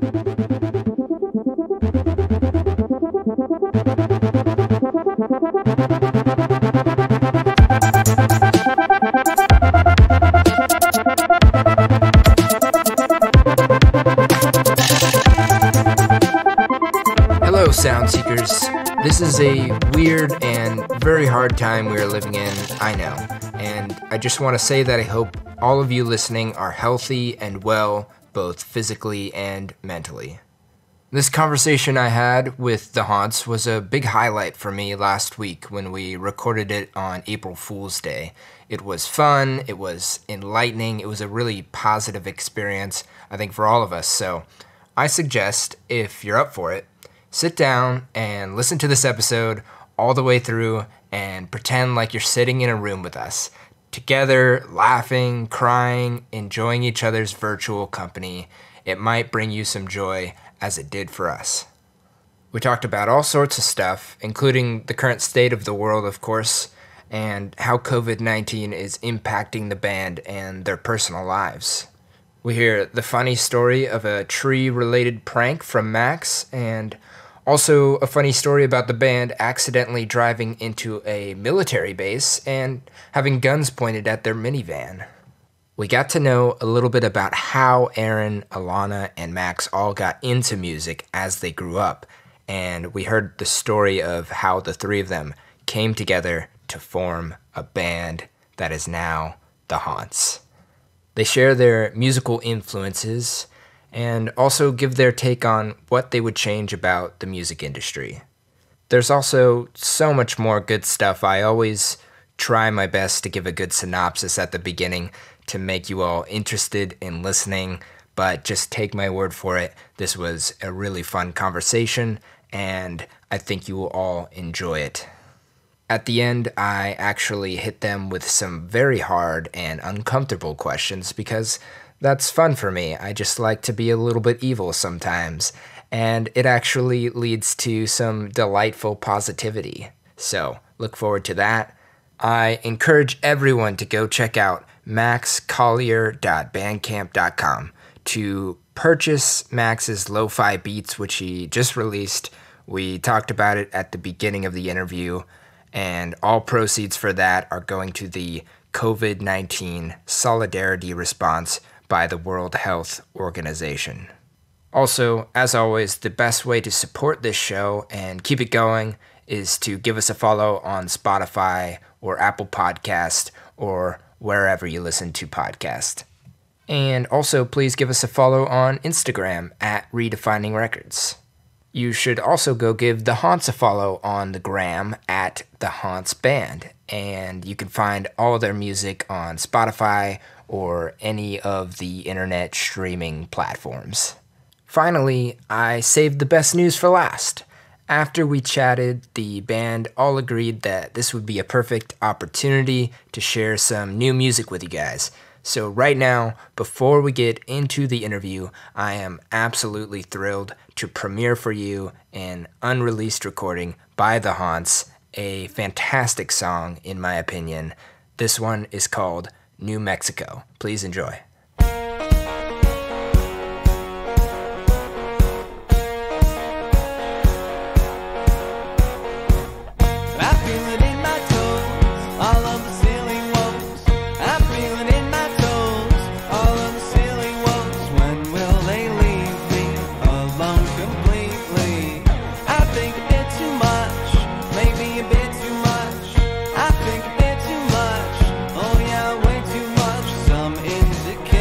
Hello, Sound Seekers. This is a weird and very hard time we are living in, I know. And I just want to say that I hope all of you listening are healthy and well, both physically and mentally. This conversation I had with the Haunts was a big highlight for me last week when we recorded it on April Fool's Day. It was fun, it was enlightening, it was a really positive experience, I think, for all of us. So I suggest, if you're up for it, sit down and listen to this episode all the way through and pretend like you're sitting in a room with us, together, laughing, crying, enjoying each other's virtual company. It might bring you some joy, as it did for us. We talked about all sorts of stuff, including the current state of the world, of course, and how COVID-19 is impacting the band and their personal lives. We hear the funny story of a tree-related prank from Max, and also a funny story about the band accidentally driving into a military base and having guns pointed at their minivan. We got to know a little bit about how Aaron, Alanna, and Max all got into music as they grew up, and we heard the story of how the three of them came together to form a band that is now the Haunts. They share their musical influences and also give their take on what they would change about the music industry. There's also so much more good stuff. I always try my best to give a good synopsis at the beginning to make you all interested in listening, but just take my word for it. This was a really fun conversation, and I think you will all enjoy it. At the end, I actually hit them with some very hard and uncomfortable questions because that's fun for me. I just like to be a little bit evil sometimes, and it actually leads to some delightful positivity. So, look forward to that. I encourage everyone to go check out maxcollier.bandcamp.com to purchase Max's lo-fi beats, which he just released. We talked about it at the beginning of the interview, and all proceeds for that are going to the COVID-19 solidarity response by the World Health Organization. Also, as always, the best way to support this show and keep it going is to give us a follow on Spotify or Apple Podcast or wherever you listen to podcasts. And also, please give us a follow on Instagram at Redefining Records. You should also go give the Haunts a follow on the gram at the Haunts Band, and you can find all their music on Spotify or any of the internet streaming platforms. Finally, I saved the best news for last. After we chatted, the band all agreed that this would be a perfect opportunity to share some new music with you guys. So right now, before we get into the interview, I am absolutely thrilled to premiere for you an unreleased recording by the Haunts, a fantastic song in my opinion. This one is called New Mexico. Please enjoy. Some indication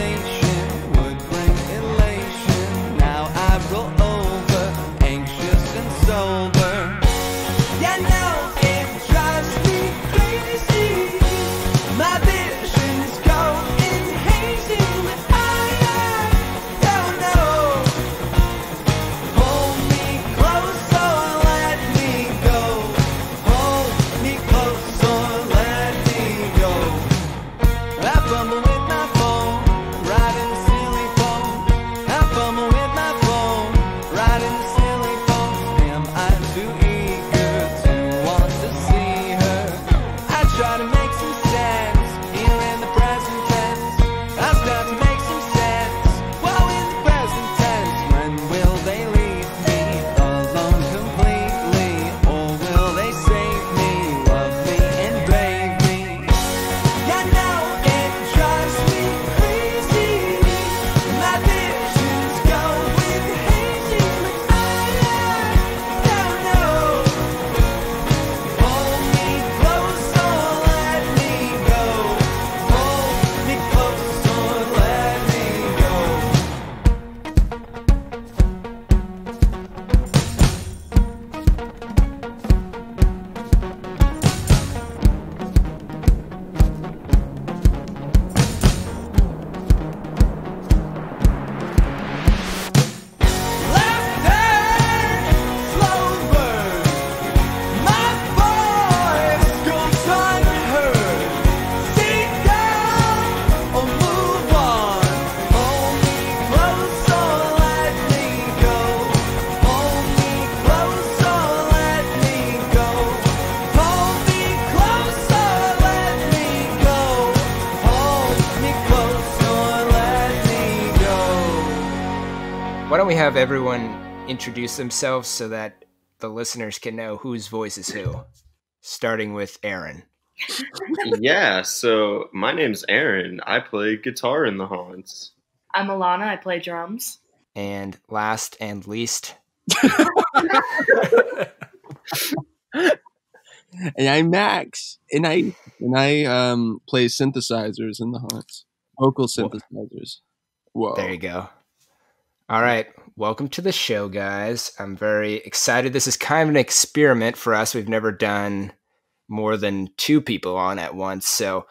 Why don't we have everyone introduce themselves so that the listeners can know whose voice is who? Starting with Aaron. Yeah, so my name's Aaron. I play guitar in the Haunts. I'm Alanna. I play drums. And last and least... And I'm Max, and I play synthesizers in the Haunts, vocal synthesizers. Whoa! There you go. All right, welcome to the show, guys. I'm very excited. This is kind of an experiment for us. We've never done more than 2 people on at once, so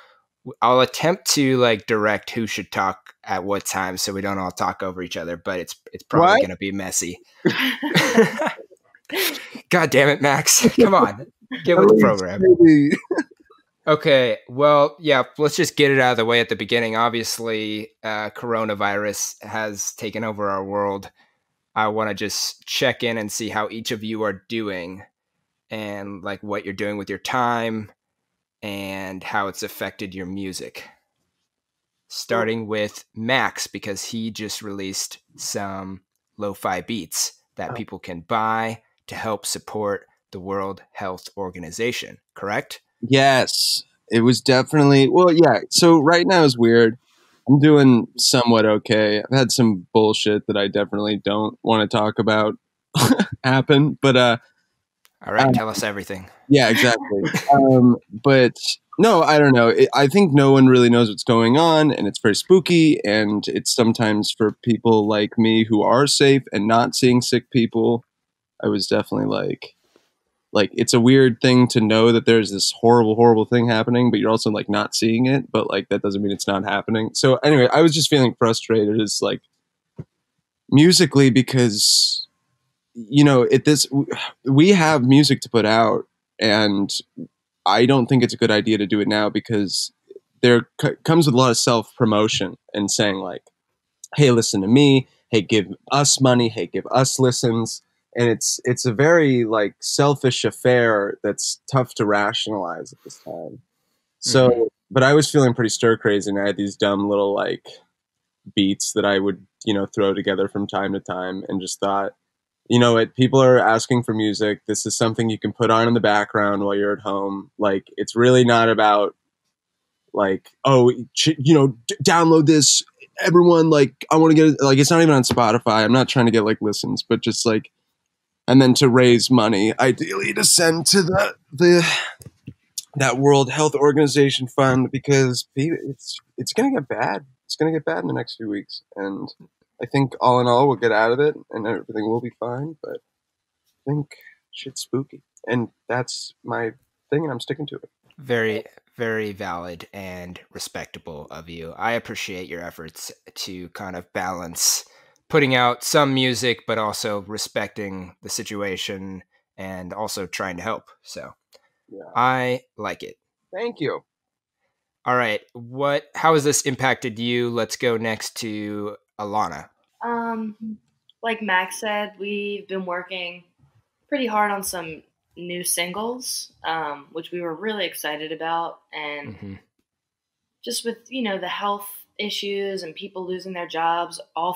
I'll attempt to direct who should talk at what time, so we don't all talk over each other. But it's probably going to be messy. God damn it, Max! Come on. Get with the program. Okay, well, yeah, let's just get it out of the way at the beginning. Obviously, coronavirus has taken over our world. I want to just check in and see how each of you are doing and what you're doing with your time and how it's affected your music. Starting with Max, because he just released some lo-fi beats that people can buy to help support the World Health Organization, correct? Yes, it was definitely, yeah. So right now is weird. I'm doing somewhat okay. I've had some bullshit that I definitely don't want to talk about happen, but all right, tell us everything. Yeah, exactly. But no, I don't know. I think no one really knows what's going on, and it's very spooky, and it's sometimes for people like me who are safe and not seeing sick people. I was definitely like it's a weird thing to know that there's this horrible thing happening, but you're also not seeing it, but that doesn't mean it's not happening. So anyway, I was just feeling frustrated as musically, because we have music to put out, and I don't think it's a good idea to do it now, because there comes with a lot of self-promotion and saying hey, listen to me, hey, give us money, hey, give us listens. And it's a very selfish affair that's tough to rationalize at this time. So, but I was feeling pretty stir crazy, and I had these dumb little beats that I would throw together from time to time, and just thought, people are asking for music. This is something you can put on in the background while you're at home. It's really not about download this, everyone. I want to get it. It's not even on Spotify. I'm not trying to get listens, but just and then to raise money, ideally to send to that World Health Organization fund, because it's going to get bad. It's going to get bad in the next few weeks, and I think all in all we'll get out of it and everything will be fine. But I think shit's spooky, and that's my thing, and I'm sticking to it. Very, very valid and respectable of you. I appreciate your efforts to kind of balance putting out some music, but also respecting the situation and also trying to help. So yeah. I like it. Thank you. All right. How has this impacted you? Let's go next to Alanna. Like Max said, we've been working pretty hard on some new singles, which we were really excited about. And just with, the health issues and people losing their jobs, I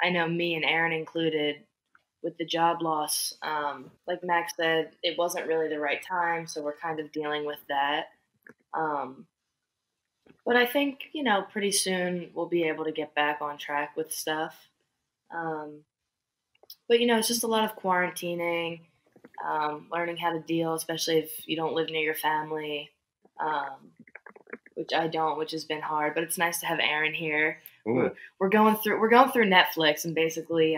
know me and Aaron included, with the job loss, like Max said, it wasn't really the right time, so we're kind of dealing with that. But I think, pretty soon we'll be able to get back on track with stuff. But, it's just a lot of quarantining, learning how to deal, especially if you don't live near your family, which I don't, which has been hard. But it's nice to have Aaron here. We're going through Netflix and basically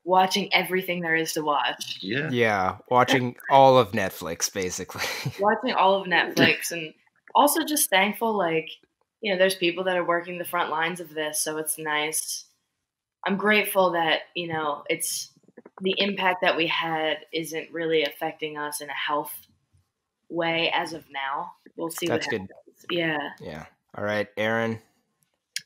watching everything there is to watch. Yeah, watching all of Netflix, basically. Watching all of Netflix, and also just thankful, there's people that are working the front lines of this, so it's nice. I'm grateful that, it's the impact that we had isn't really affecting us in a health way as of now. We'll see what happens. That's good. Yeah. All right, Aaron,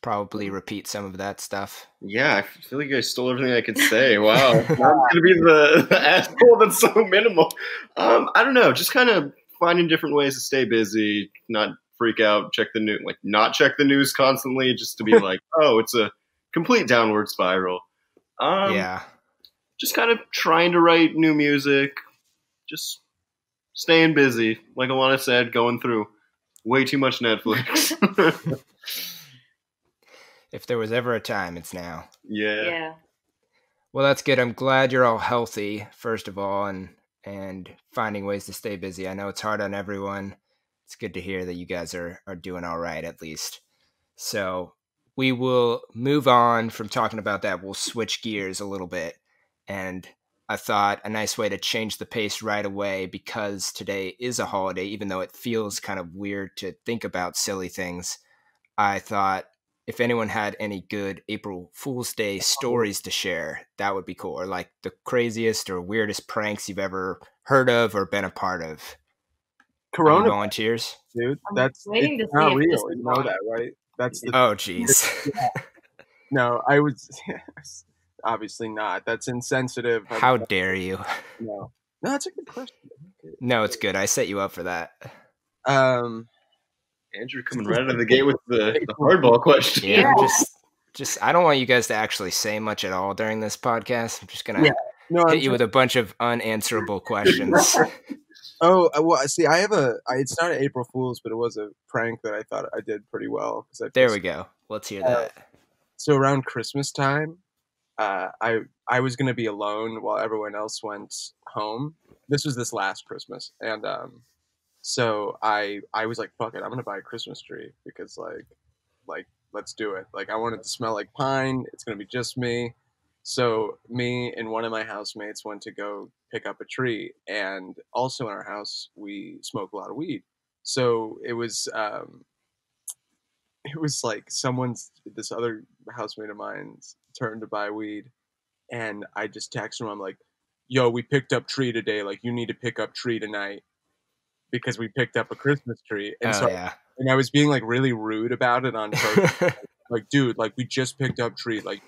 probably repeat some of that stuff. Yeah, I feel like I stole everything I could say. Wow. I'm going to be the asshole that's so minimal. I don't know, just kind of finding different ways to stay busy, not freak out, not check the news constantly, just to be oh, it's a complete downward spiral. Yeah. Just kind of trying to write new music, just staying busy. Like Alanna said, going through way too much Netflix. If there was ever a time, it's now. Yeah. Well, that's good. I'm glad you're all healthy, first of all, and finding ways to stay busy. I know it's hard on everyone. It's good to hear that you guys are doing all right, at least. So we will move on from talking about that. We'll switch gears a little bit. And I thought a nice way to change the pace right away, because today is a holiday, even though it feels kind of weird to think about silly things. I thought if anyone had any good April Fool's Day stories to share, that would be cool. Or like the craziest or weirdest pranks you've ever heard of or been a part of. Corona Any volunteers, dude. It's not not real. real. You know that, right? That's the Oh, geez. no. I was obviously not. That's insensitive. How dare you? No, that's a good question. No, it's good. I set you up for that. Andrew coming right out of the gate with the hardball question. Yeah, just I don't want you guys to actually say much at all during this podcast. I'm just gonna hit you with a bunch of unanswerable questions. Oh, well, see, I have it's not an April Fool's, but it was a prank that I thought I did pretty well. There we go. Let's hear that. So around Christmas time, I was going to be alone while everyone else went home. This was this last Christmas. And so I was like, fuck it, I'm going to buy a Christmas tree because like, let's do it. Like, I want it to smell like pine. It's going to be just me. So me and one of my housemates went to go pick up a tree, and also in our house we smoke a lot of weed. So it was like this other housemate of mine's turn to buy weed, and I just texted him. I'm like, "Yo, we picked up tree today. Like, you need to pick up tree tonight because we picked up a Christmas tree." And and I was being like really rude about it on purpose. Like, dude, like we just picked up tree. Like,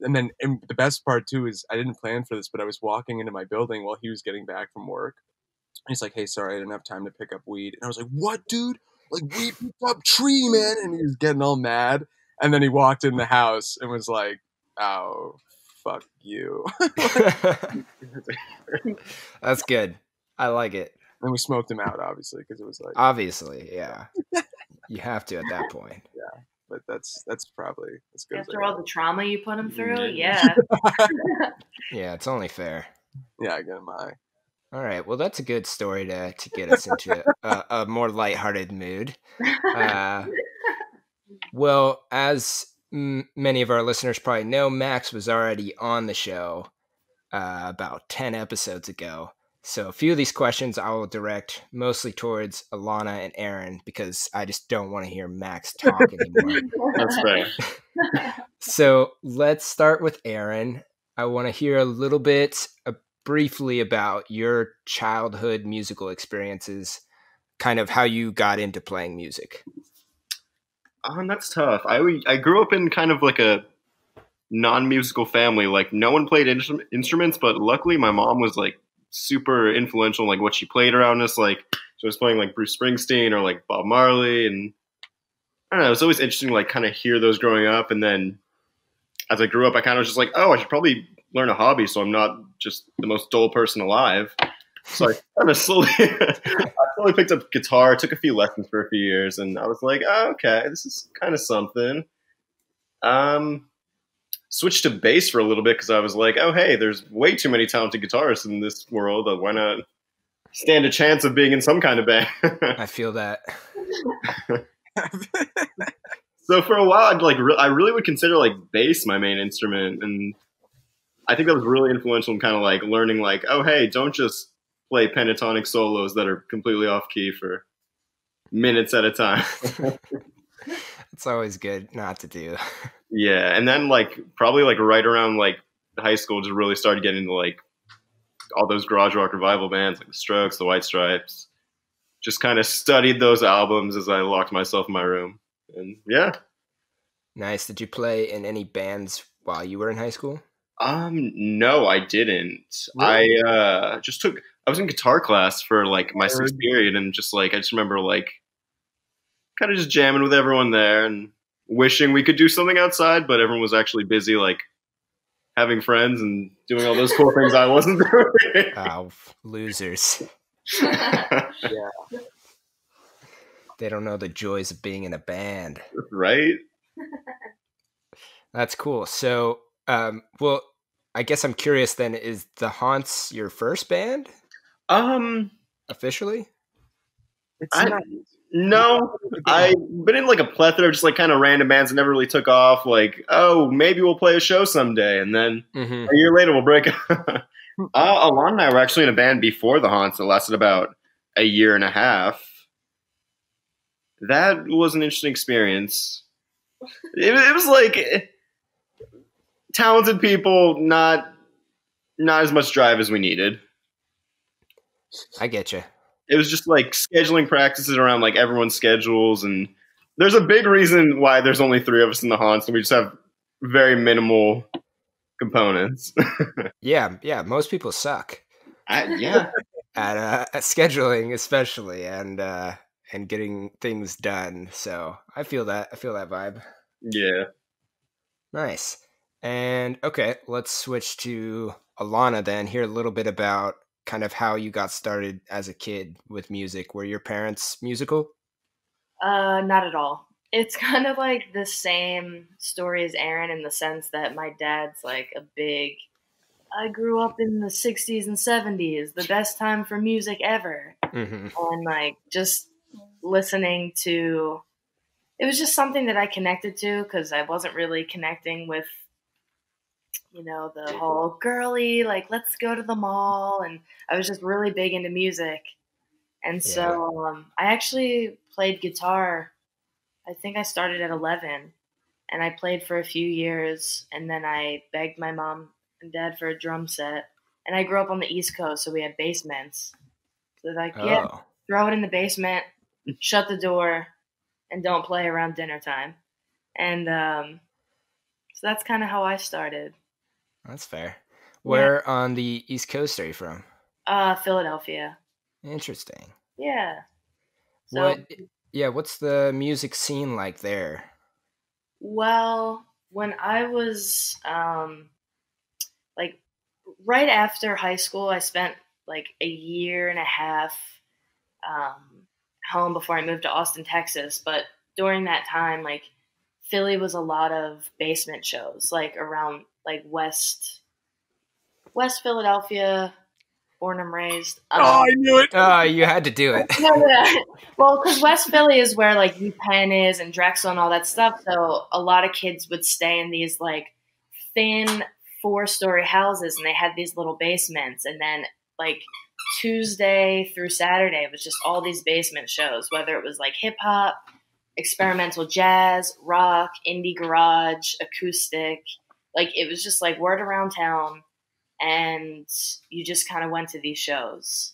and the best part too is I didn't plan for this, but I was walking into my building while he was getting back from work. And he's like, "Hey, sorry, I didn't have time to pick up weed." And I was like, "What, dude? Like, we picked up tree, man." And he was getting all mad. And then he walked in the house and was like, "Oh, fuck you." That's good. I like it. And we smoked him out, obviously, because it was like... Obviously, yeah. You have to at that point. Yeah. But that's probably as good after as all the trauma you put him through. Yeah. Yeah, it's only fair. Yeah, I get him high. All right, well, that's a good story to get us into a more lighthearted mood. Well, as many of our listeners probably know, Max was already on the show about 10 episodes ago. So a few of these questions I will direct mostly towards Alanna and Aaron, because I just don't want to hear Max talk anymore. That's fair. So let's start with Aaron. I want to hear a little bit briefly about your childhood musical experiences, kind of how you got into playing music. That's tough. I grew up in kind of like a non-musical family. Like, no one played instruments, but luckily my mom was like super influential in like what she played around us. Like, she was playing like Bruce Springsteen or like Bob Marley, and I don't know, it was always interesting to like kind of hear those growing up. And then as I grew up, I kind of was just like, oh, I should probably learn a hobby so I'm not just the most dull person alive. So I kind of slowly picked up guitar, took a few lessons for a few years, and I was like, oh, okay, this is kind of something. Switched to bass for a little bit because I was like, oh, hey, there's way too many talented guitarists in this world. Why not stand a chance of being in some kind of band? I feel that. So for a while, I really would consider like bass my main instrument, and I think that was really influential in kind of like learning like, oh, hey, don't just play pentatonic solos that are completely off key for minutes at a time. It's always good not to do. Yeah, and then like probably like right around like high school, just really started getting into like all those garage rock revival bands like the Strokes, the White Stripes. Just kind of studied those albums as I locked myself in my room, and yeah. Nice. Did you play in any bands while you were in high school? No, I didn't. Really? I was in guitar class for like my sixth period, and just like I just remember like kind of just jamming with everyone there and wishing we could do something outside, but everyone was actually busy like having friends and doing all those cool things I wasn't doing. Oh, losers. Yeah. They don't know the joys of being in a band. Right? That's cool. So, well, I guess I'm curious then, is the Haunts your first band Officially? It's not. No, I've been in like a plethora of just like kind of random bands that never really took off. Like, oh, maybe we'll play a show someday, and then a year later we'll break up. Alanna and I were actually in a band before the Haunts that lasted about a year and a half. That was an interesting experience. It was like talented people, not as much drive as we needed. I get you. It was just like scheduling practices around like everyone's schedules, and there's a big reason why there's only 3 of us in the Haunts, and we just have very minimal components. Yeah, most people suck. Yeah, at scheduling, especially, and getting things done. So I feel that vibe. yeah. Nice. And okay, let's switch to Alanna then. Hear a little bit about kind of how you got started as a kid with music. Were your parents musical? Not at all. It's kind of like the same story as Aaron in the sense that my dad's like I grew up in the 60s and 70s, the best time for music ever. And like just listening to, it was just something that I connected to because I wasn't really connecting with, the whole girly, like, let's go to the mall. And I was just really big into music. And so I actually played guitar. I think I started at 11 and I played for a few years. And then I begged my mom and dad for a drum set. And I grew up on the East Coast, so we had basements. So they're like, yeah, throw it in the basement, shut the door, and don't play around dinner time. And so that's kind of how I started. That's fair. Where on the East Coast are you from? Philadelphia. Interesting. Yeah. So, what's the music scene like there? Well, when I was like right after high school, I spent like a year and a half home before I moved to Austin, Texas. But during that time, like Philly was a lot of basement shows, like around like West Philadelphia, born and raised. I knew it. Oh, you had to do it. Yeah. Well, because West Philly is where like UPenn is and Drexel and all that stuff. So a lot of kids would stay in these like thin 4-story houses, and they had these little basements. And then like Tuesday through Saturday, it was just all these basement shows, whether it was like hip hop, experimental jazz, rock, indie garage, acoustic. Like it was just like word around town, and you just kind of went to these shows.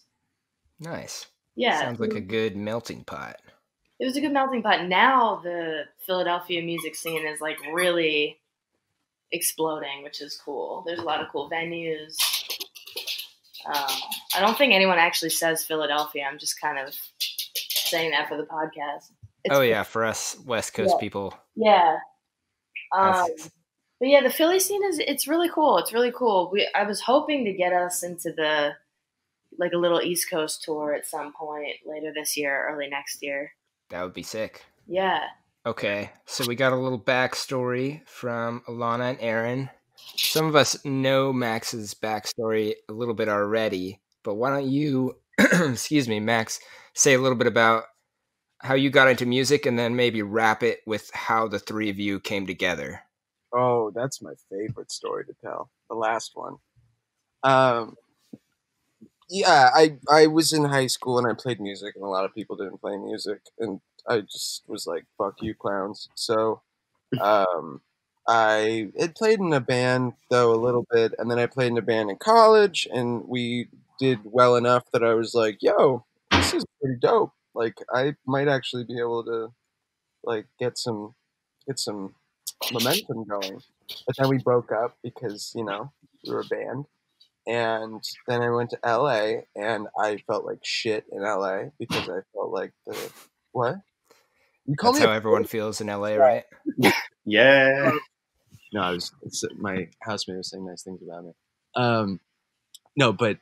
Nice. Yeah. Sounds like a good melting pot. It was a good melting pot. Now the Philadelphia music scene is like really exploding, which is cool. There's a lot of cool venues. I don't think anyone actually says Philadelphia. I'm just kind of saying that for the podcast. For us West Coast people. Yeah. But yeah, the Philly scene it's really cool. It's really cool. I was hoping to get us into like a little East Coast tour at some point later this year, early next year. That would be sick. Yeah. Okay, so we got a little backstory from Alanna and Aaron. Some of us know Max's backstory a little bit already, but why don't you, excuse me, Max, say a little bit about how you got into music and then maybe wrap it with how the 3 of you came together. Oh, that's my favorite story to tell. The last one. Yeah, I was in high school and I played music, and a lot of people didn't play music, and I just was like, fuck you clowns. So I had played in a band, though, a little bit, and then I played in a band in college, and we did well enough that I was like, yo, this is pretty dope. Like, I might actually be able to, like, get some momentum going. But then we broke up because, we were a band. And then I went to LA, and I felt like shit in LA because I felt like what? That's how everyone feels in LA, right? Yeah. No, my housemate was saying nice things about me. No, but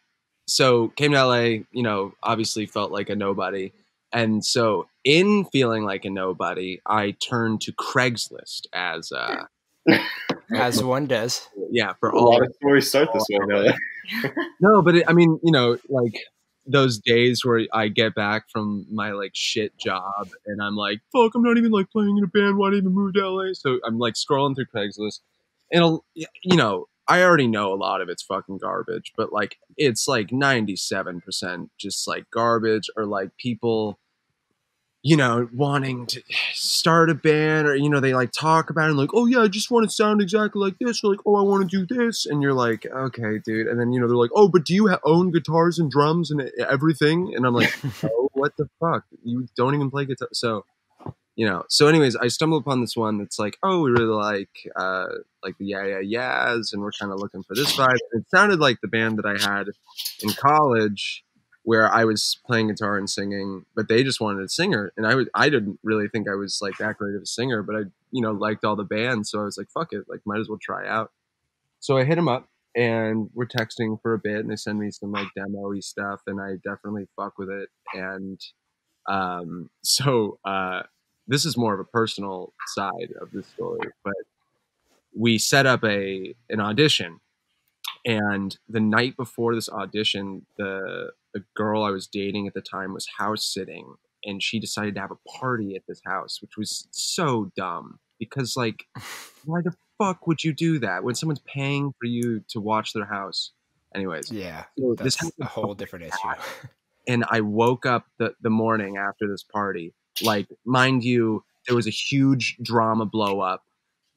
so came to LA, you know, obviously felt like a nobody. And so in feeling like a nobody, I turned to Craigslist as As one does. yeah, for A all lot of stories start this way, though. no, but I mean, you know, like those days where I get back from my like shit job and I'm like, fuck, I'm not even like playing in a band. Why did I even move to LA? So I'm like scrolling through Craigslist and, you know, I already know a lot of it's fucking garbage, but like it's like 97% just like garbage or like people, you know, wanting to start a band or, you know, they like talk about it and like, oh yeah, I just want to sound exactly like this. Or like, oh, I want to do this. And you're like, okay, dude. And then, you know, they're like, oh, but do you own guitars and drums and everything? And I'm like, oh, what the fuck? You don't even play guitar. So, you know, so anyways, I stumbled upon this one that's like, oh, we really like the Yeah Yeah Yeahs, and we're kind of looking for this vibe. It sounded like the band that I had in college, where I was playing guitar and singing, but they just wanted a singer, and I didn't really think I was like that great of a singer, but I, you know, liked all the bands, so I was like, fuck it, like might as well try out. So I hit them up, and we're texting for a bit, and they send me some like demo-y stuff, and I definitely fuck with it, and so this is more of a personal side of this story, but we set up an audition, and the night before this audition, the girl I was dating at the time was house sitting, and she decided to have a party at this house, which was so dumb because like, why the fuck would you do that when someone's paying for you to watch their house? Anyways, Yeah, so that's a whole different issue. And I woke up the morning after this party. Like, mind you, there was a huge drama blow up.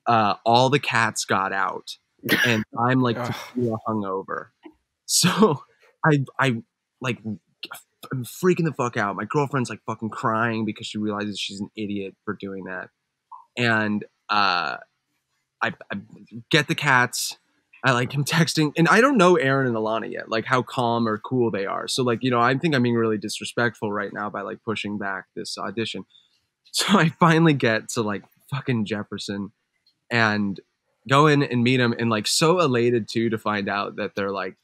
All the cats got out, and I'm like tequila hungover. So I like, I'm freaking the fuck out. My girlfriend's like fucking crying because she realizes she's an idiot for doing that. And I get the cats. I like him texting, and I don't know Aaron and Alanna yet, like how calm or cool they are. So like, you know, I think I'm being really disrespectful right now by like pushing back this audition. So I finally get to like fucking Jefferson and go in and meet him, and like so elated too to find out that they're like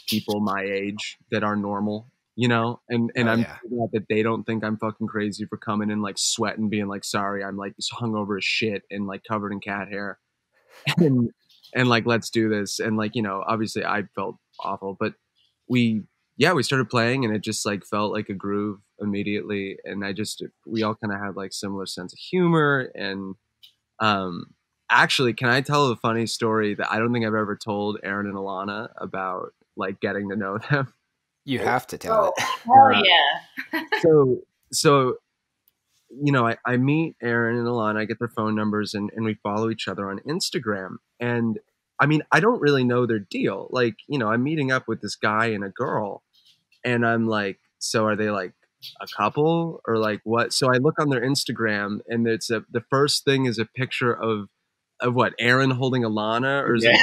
people my age that are normal, you know, and I'm glad that they don't think I'm fucking crazy for coming in like sweating, being like, sorry, I'm like hungover as shit and like covered in cat hair. And like, let's do this. And like, you know, obviously I felt awful, but we started playing, and it just like felt like a groove immediately. And we all kind of had like similar sense of humor. And actually, can I tell a funny story that I don't think I've ever told Aaron and Alanna about like getting to know them? You have to tell it. Hell yeah. So you know, I meet Aaron and Alanna, I get their phone numbers, and we follow each other on Instagram. And I mean, I don't really know their deal. Like, you know, I'm meeting up with this guy and a girl, and I'm like, so are they like a couple or like what? So I look on their Instagram, and the first thing is a picture of what, Aaron holding Alanna, or is it?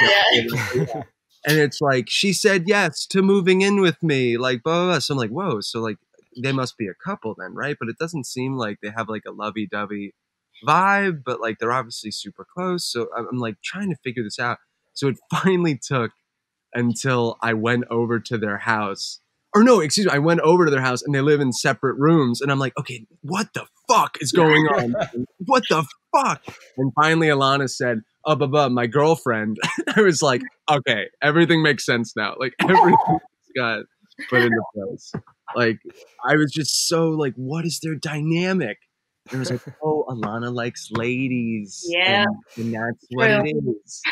Yeah. And it's like, she said yes to moving in with me, like blah, blah, blah. So I'm like, whoa, so like they must be a couple then, right? But it doesn't seem like they have like a lovey-dovey vibe, but like they're obviously super close. So I'm like trying to figure this out. So it finally took until I went over to their house. Or no, excuse me, I went over to their house, and they live in separate rooms. And I'm like, okay, what the fuck is going on? What the fuck? And finally Alanna said, my girlfriend. I was like, okay, everything makes sense now. Like everything got put into place. Like, I was just so like, what is their dynamic? And I was like, oh, Alanna likes ladies. Yeah. And that's what it is.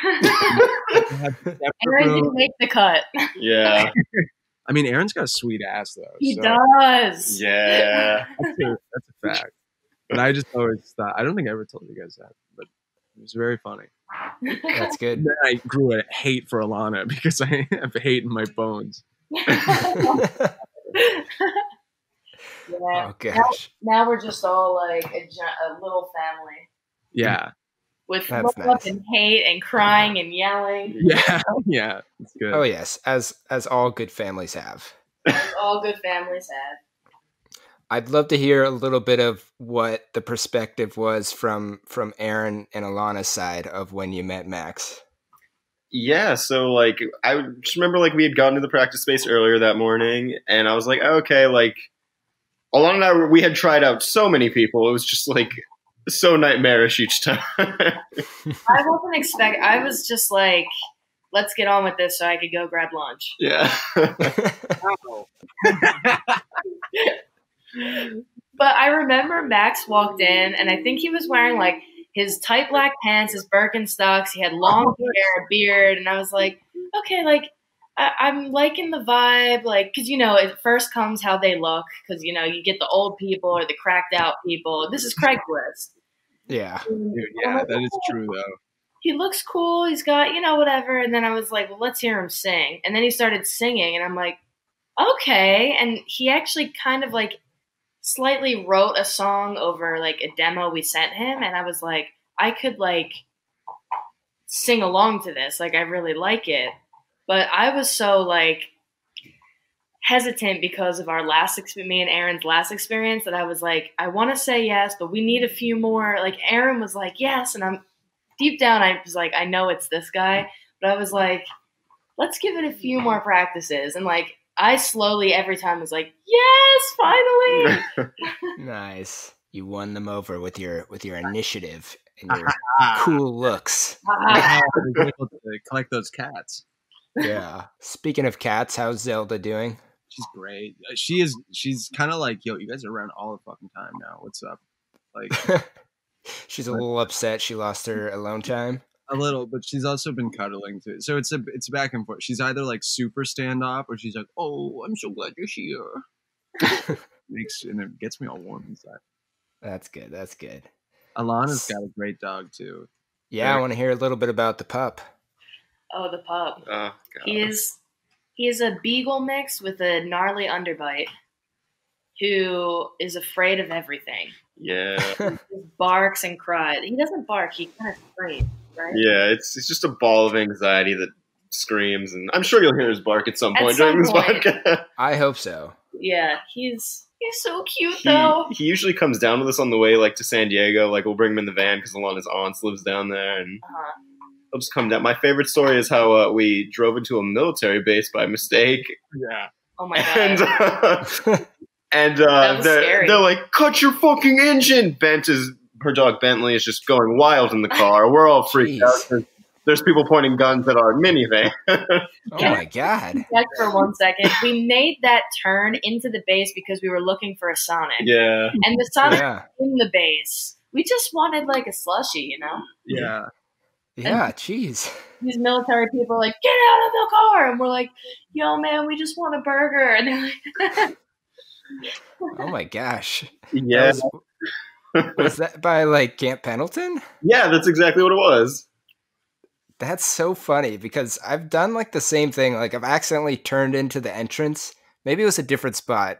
Aaron didn't make the cut. Yeah. I mean, Aaron's got a sweet ass, though. He does. Yeah. That's a fact. But I just always thought, I don't think I ever told you guys that, but it was very funny. That's good. And then I grew a hate for Alanna because I have hate in my bones. Yeah. Oh gosh. Now we're just all like a little family. Yeah. With That's love nice. and hate and crying and yelling. Yeah. It's good. Oh yes, as all good families have. All good families have. I'd love to hear a little bit of what the perspective was from Aaron and Alanna's side of when you met Max. Yeah, so like I just remember like we had gotten to the practice space earlier that morning, and I was like, okay, like Alanna and we had tried out so many people. It was just like so nightmarish each time. I was just like, let's get on with this so I could go grab lunch. Yeah. But I remember Max walked in, and I think he was wearing like his tight black pants, his Birkenstocks. He had long hair, a beard, and I was like, okay, like I'm liking the vibe, like because it first comes how they look, because you get the old people or the cracked out people. This is Craigslist. Yeah, dude, yeah, that is true though. He looks cool. He's got whatever, and then I was like, well, let's hear him sing. And then he started singing, and I'm like, okay. And he actually kind of like slightly wrote a song over like a demo we sent him, and I was like, I could like sing along to this, like I really like it. But I was so like hesitant because of our me and Aaron's last experience, that I was like, I want to say yes, but we need a few more. Like Aaron was like yes, and I'm deep down I was like, I know it's this guy, but I was like, let's give it a few more practices. And like I slowly every time was like, yes, finally. Nice. You won them over with your initiative and your cool looks. Able to collect those cats. Yeah. Speaking of cats, how's Zelda doing? She's great. She's kind of like, yo, you guys are around all the fucking time now. What's up? Like, she's a little upset she lost her alone time. A little, but she's also been cuddling too. So it's back and forth. She's either like super standoff, or she's like, "Oh, I'm so glad you're here." And it gets me all warm inside. That's good. That's good. Alanna's got a great dog too. Yeah, I want to hear a little bit about the pup. Oh, the pup. Oh, God. He is a beagle mix with a gnarly underbite, who is afraid of everything. Yeah. He barks and cries. He doesn't bark. He kind of screams. Right? Yeah, it's just a ball of anxiety that screams, and I'm sure you'll hear his bark at some point during this podcast. I hope so. Yeah, he's so cute though. He usually comes down with us on the way, like to San Diego. Like we'll bring him in the van because Alanna's aunt lives down there, and he'll just come down. My favorite story is how we drove into a military base by mistake. Yeah. Oh my god. And they're like, cut your fucking engine. Her dog Bentley is just going wild in the car. We're all freaked out because there's people pointing guns at our minivan. Oh my god! For 1 second, we made that turn into the base because we were looking for a Sonic. Yeah, and the Sonic was in the base. We just wanted like a slushie, Yeah. Yeah. Jeez. These military people are like, get out of the car, and we're like, yo, man, we just want a burger, and they're like, oh my gosh. Yeah. Was that by like Camp Pendleton? Yeah, that's exactly what it was. That's so funny because I've done like the same thing. Like I've accidentally turned into the entrance. Maybe it was a different spot,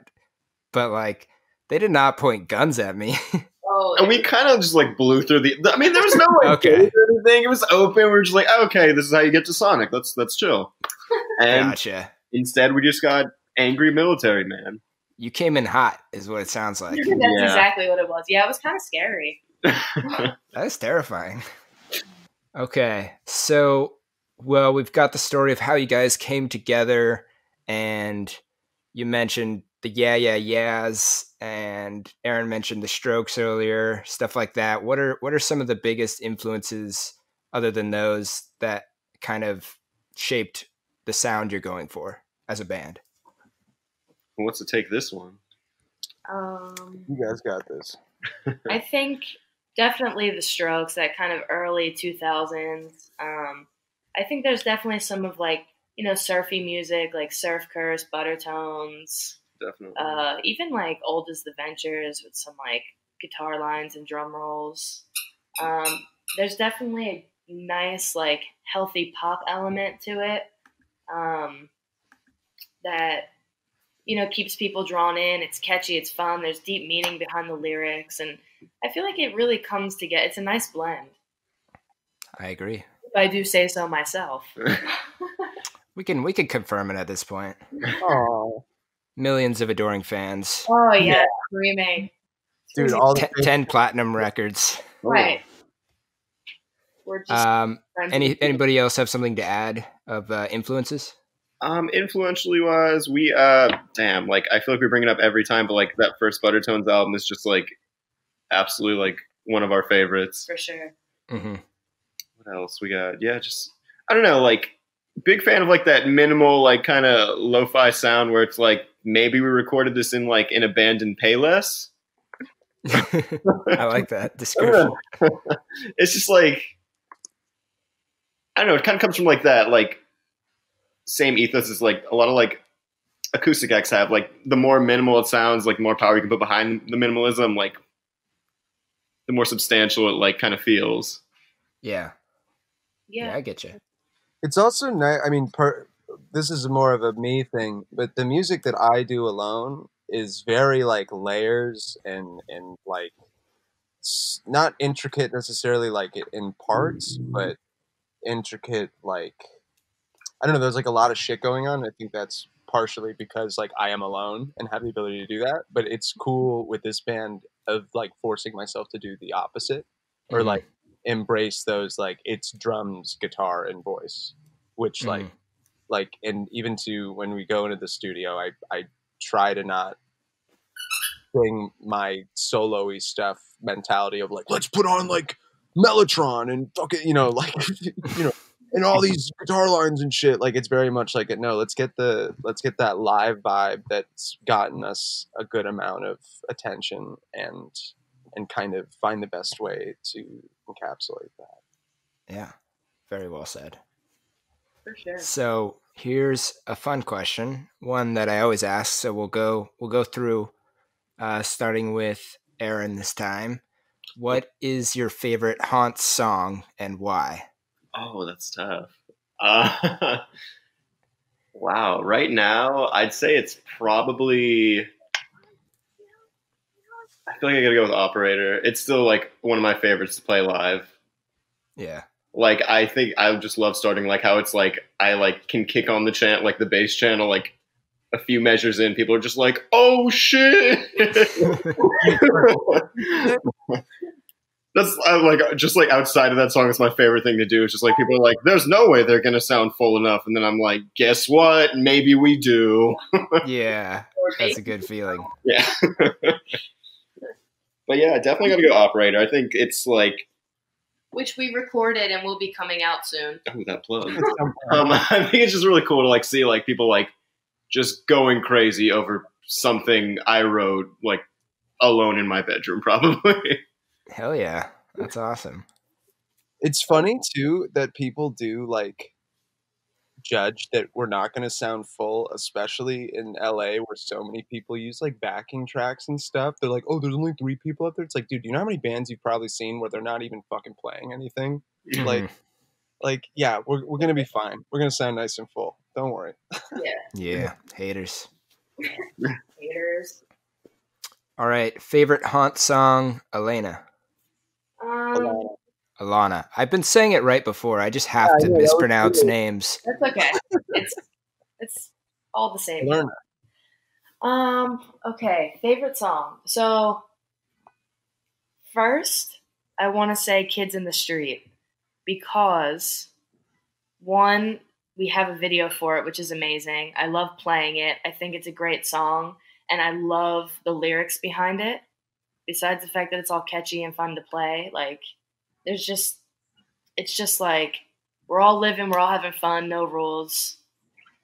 but like they did not point guns at me. Oh, and we kind of just like blew through I mean, there was no like okay. or anything. It was open. We were just like, okay, this is how you get to Sonic. Let's chill. And gotcha. Instead, we just got angry military man. You came in hot, is what it sounds like. That's exactly what it was. Yeah, it was kind of scary. That is terrifying. Okay, so, well, we've got the story of how you guys came together, and you mentioned the yeahs, and Aaron mentioned the Strokes earlier, stuff like that. What are some of the biggest influences, other than those, that kind of shaped the sound you're going for as a band? Who wants to take this one? You guys got this. I think definitely the Strokes, that kind of early 2000s. I think there's definitely some of like, surfy music, like Surf Curse, Buttertones. Definitely. Even like Old as the Ventures with some like guitar lines and drum rolls. There's definitely a nice, like healthy pop element to it. That keeps people drawn in. It's catchy. It's fun. There's deep meaning behind the lyrics. And I feel like it really comes together. It's a nice blend. I agree. If I do say so myself. We can confirm it at this point. Oh. millions of adoring fans. Oh yeah, screaming. Dude, all the 10 platinum records. Right. We're just Anybody else have something to add of influences? Influentially wise, we damn, like I feel like we bring it up every time, but like that first Buttertones album is just like absolutely like one of our favorites. for sure. Mm-hmm. What else we got? Yeah, just I don't know, like big fan of like that minimal, like kind of lo-fi sound where it's like maybe we recorded this in like an abandoned Payless. I like that description. It's just like I don't know. It kind of comes from like that, like same ethos as like a lot of like acoustic acts have. Like the more minimal it sounds, like the more power you can put behind the minimalism, like the more substantial it like kind of feels. Yeah, Yeah. I get you. It's also nice. I mean, this is more of a me thing, but the music that I do alone is very like layers and like not intricate necessarily like in parts, but intricate like I don't know. There's like a lot of shit going on. I think that's partially because like I am alone and have the ability to do that. But it's cool with this band of like forcing myself to do the opposite or Mhm. like embrace those like it's drums, guitar, and voice, which Mhm. like and even to when we go into the studio, I try to not bring my solo-y stuff mentality of like let's put on like Mellotron and fucking like and all these guitar lines and shit. Like it's very much like no, let's get that live vibe that's gotten us a good amount of attention and kind of find the best way to encapsulate that. Yeah, very well said. For sure. So here's a fun question, one that I always ask. So we'll go through, starting with Aaron this time. What is your favorite Haunt song and why? Oh, that's tough. Wow. Right now, I'd say it's probably. I feel like I gotta go with Operator. It's still like one of my favorites to play live. Yeah. Like I think I just love starting like how it's like I like can kick on the like the bass channel like a few measures in, people are just like, oh shit. That's like just like outside of that song, it's my favorite thing to do. It's just like people are like, there's no way they're gonna sound full enough, and then I'm like, guess what? Maybe we do. Yeah, that's a good feeling. Yeah. But yeah, definitely gotta go Operator. I think it's like which we recorded and will be coming out soon. Oh, that plug. I think it's just really cool to like see like people like just going crazy over something I wrote like alone in my bedroom, probably. Hell yeah, that's awesome. It's funny too that people do like judge that we're not going to sound full, especially in LA where so many people use like backing tracks and stuff. They're like, oh, there's only 3 people up there. It's like, dude, do you know how many bands you've probably seen where they're not even fucking playing anything? Mhm. Like, yeah, we're going to be fine. We're going to sound nice and full. Don't worry. Yeah, haters. Haters. All right, favorite Haunt song, Alanna. Alanna. I've been saying it right before. I just have to mispronounce names. That's okay. It's all the same. Okay, favorite song. So first, I want to say "Kids in the Street" because one, we have a video for it, which is amazing. I love playing it. I think it's a great song, and I love the lyrics behind it. Besides the fact that it's all catchy and fun to play, like it's just like we're all living, we're all having fun, no rules.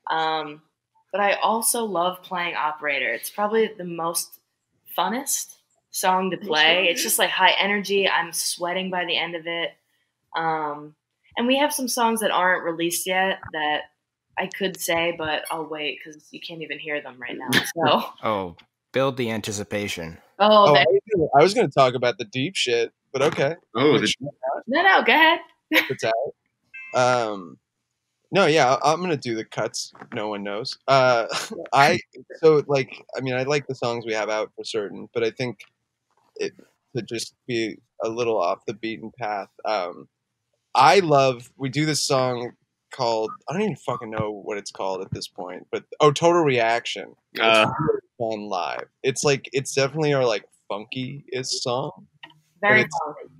But I also love playing Operator. It's probably the most funnest song to play. It's just like high energy. I'm sweating by the end of it. And we have some songs that aren't released yet that I could say, but I'll wait because you can't even hear them right now. So Oh, build the anticipation. I was going to talk about the deep shit, but okay. Oh, no, go ahead. It's out. No, yeah, I'm gonna do the cuts. No one knows. I like the songs we have out for certain, but I think it to just be a little off the beaten path. We do this song called, I don't even fucking know what it's called at this point, but Total Reaction. It's really fun live. It's definitely our like funkiest song. Very But funky.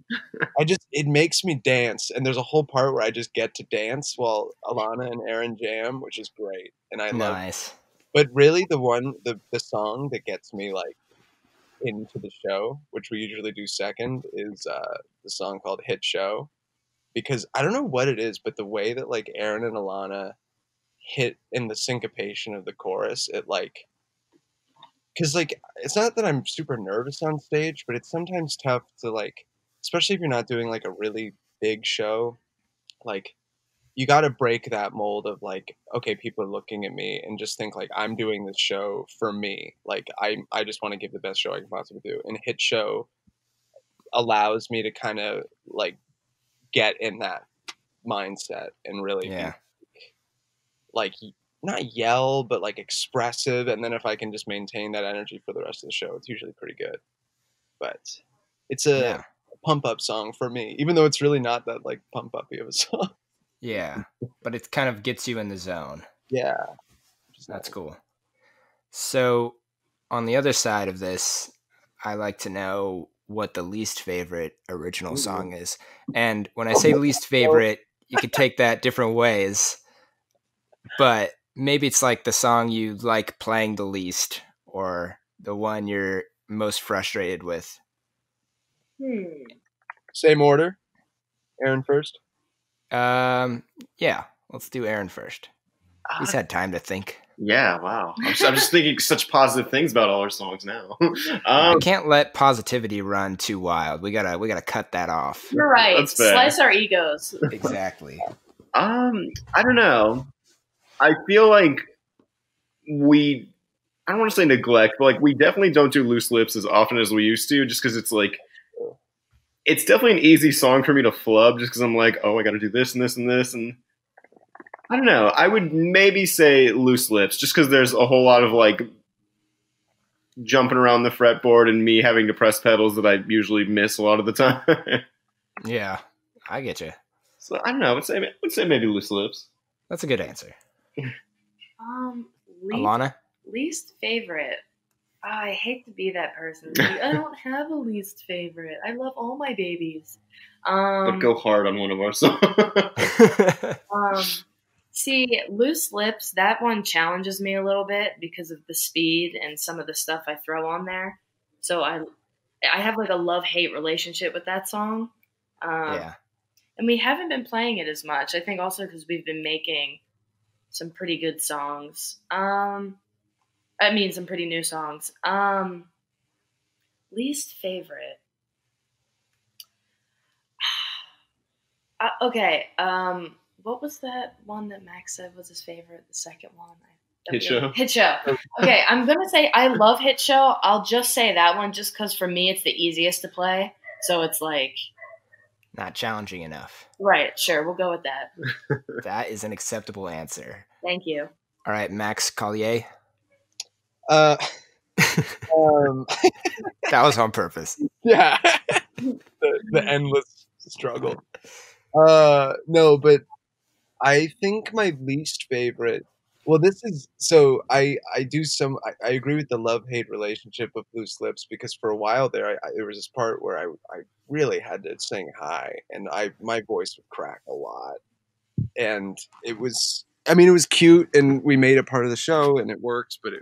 it makes me dance, and there's a whole part where I just get to dance while Alanna and Aaron jam, which is great, and I love it. Nice. But really, the song that gets me like into the show, which we usually do second, is the song called Hit Show, because I don't know what it is, but the way that like Aaron and Alanna hit in the syncopation of the chorus, it like, because like it's not that I'm super nervous on stage, but it's sometimes tough to like, especially if you're not doing like a really big show, like you got to break that mold of like, okay, people are looking at me, and just think like I'm doing this show for me. Like I just want to give the best show I can possibly do. And Hit Show allows me to kind of like get in that mindset and really be like not yell, but like expressive. And then if I can just maintain that energy for the rest of the show, it's usually pretty good. But it's a pump up song for me, even though it's really not that like pump uppy of a song. Yeah, but it kind of gets you in the zone. Yeah. That's cool. So on the other side of this, I like to know what the least favorite original song is. And when I say least favorite, you could take that different ways. But maybe it's like the song you like playing the least, or the one you're most frustrated with. Same order. Aaron first. Yeah, let's do Aaron first. He's had time to think. Yeah, wow. I'm just thinking such positive things about all our songs now. I can't let positivity run too wild. We gotta cut that off. You're right. That's fair. Slice our egos. Exactly. I don't know. I feel like I don't want to say neglect, but like we definitely don't do Loose Lips as often as we used to, just because it's like, it's definitely an easy song for me to flub, just because I'm like, oh, I got to do this and this and this, and I don't know. I would maybe say Loose Lips, just because there's a whole lot of like jumping around the fretboard and me having to press pedals that I usually miss a lot of the time. Yeah, I get you. So I don't know. I would say maybe Loose Lips. That's a good answer. Alanna? Least favorite. I hate to be that person. Like, I don't have a least favorite. I love all my babies. But go hard on one of our songs. See, Loose Lips, that one challenges me a little bit because of the speed and some of the stuff I throw on there. So I have like a love-hate relationship with that song. Yeah. And we haven't been playing it as much. I think also because we've been making some pretty good songs. Some pretty new songs. Least favorite. Okay. What was that one that Max said was his favorite? The second one? Hit Show. Hit Show. Okay, I'm going to say I love Hit Show. I'll just say that one just because for me it's the easiest to play. So it's like... not challenging enough. Right, sure. We'll go with that. That is an acceptable answer. Thank you. All right, Max Collier. That was on purpose. Yeah. the endless struggle. No, but I think my least favorite. Well, this is so I agree with the love-hate relationship of Loose Lips, because for a while there there was this part where I really had to sing high, and my voice would crack a lot, and it was cute, and we made it part of the show, and it works, but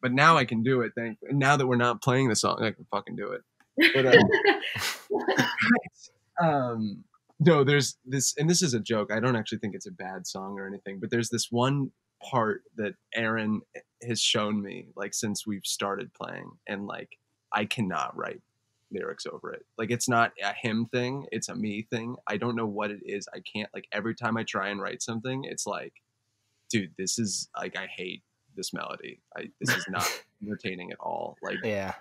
but now I can do it. Now that we're not playing the song, I can fucking do it. But no, there's this, and this is a joke. I don't actually think it's a bad song or anything, but there's this one part that Aaron has shown me, like, since we've started playing, and like I cannot write lyrics over it. Like, it's not a him thing, it's a me thing. I don't know what it is. I can't, like, every time I try and write something, it's like, dude, this is like, I hate this melody. This is not entertaining at all. Like, yeah.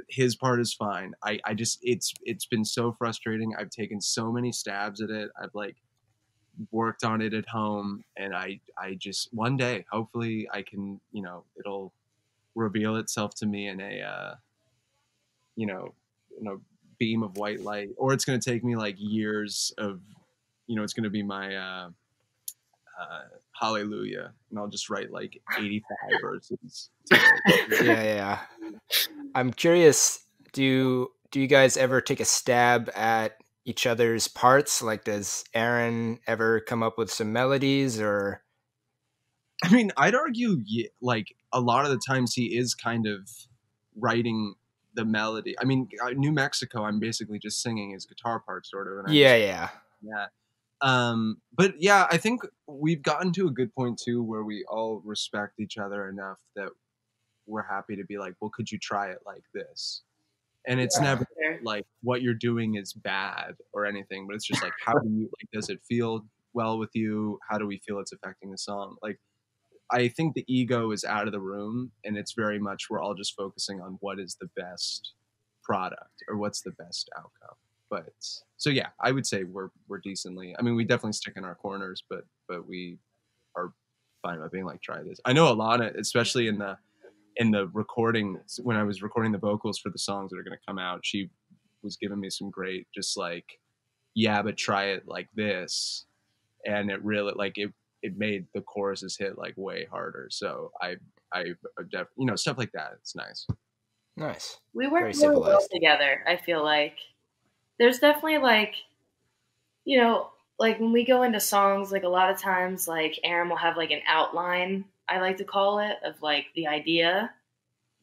His part is fine. I just, it's been so frustrating. I've taken so many stabs at it. I've like worked on it at home, and I just, one day, hopefully I can, it'll reveal itself to me in a, beam of white light, or it's going to take me like years of, it's going to be my, Hallelujah, and I'll just write like 85 verses. Yeah. I'm curious, do you guys ever take a stab at each other's parts? Like, does Aaron ever come up with some melodies, or? I mean, I'd argue like a lot of the times he is kind of writing the melody. I mean, New Mexico, I'm basically just singing his guitar part, sort of. And Yeah. But yeah, I think we've gotten to a good point too, where we all respect each other enough that we're happy to be like, well, could you try it like this? And it's never like what you're doing is bad or anything, but it's just like, how do you, like, does it feel well with you? How do we feel it's affecting the song? Like, I think the ego is out of the room, and it's very much we're all just focusing on what is the best product or what's the best outcome. But so yeah, I would say we're decently. I mean, we definitely stick in our corners, but we are fine about being like, try this. I know Alanna, especially in the recording, when I was recording the vocals for the songs that are going to come out, she was giving me some great, just like, yeah, but try it like this, and it really like it made the choruses hit like way harder. So I stuff like that. It's nice. Nice. We work really well together. I feel like there's definitely like, like when we go into songs, like a lot of times, like Aaron will have like an outline, I like to call it, of like the idea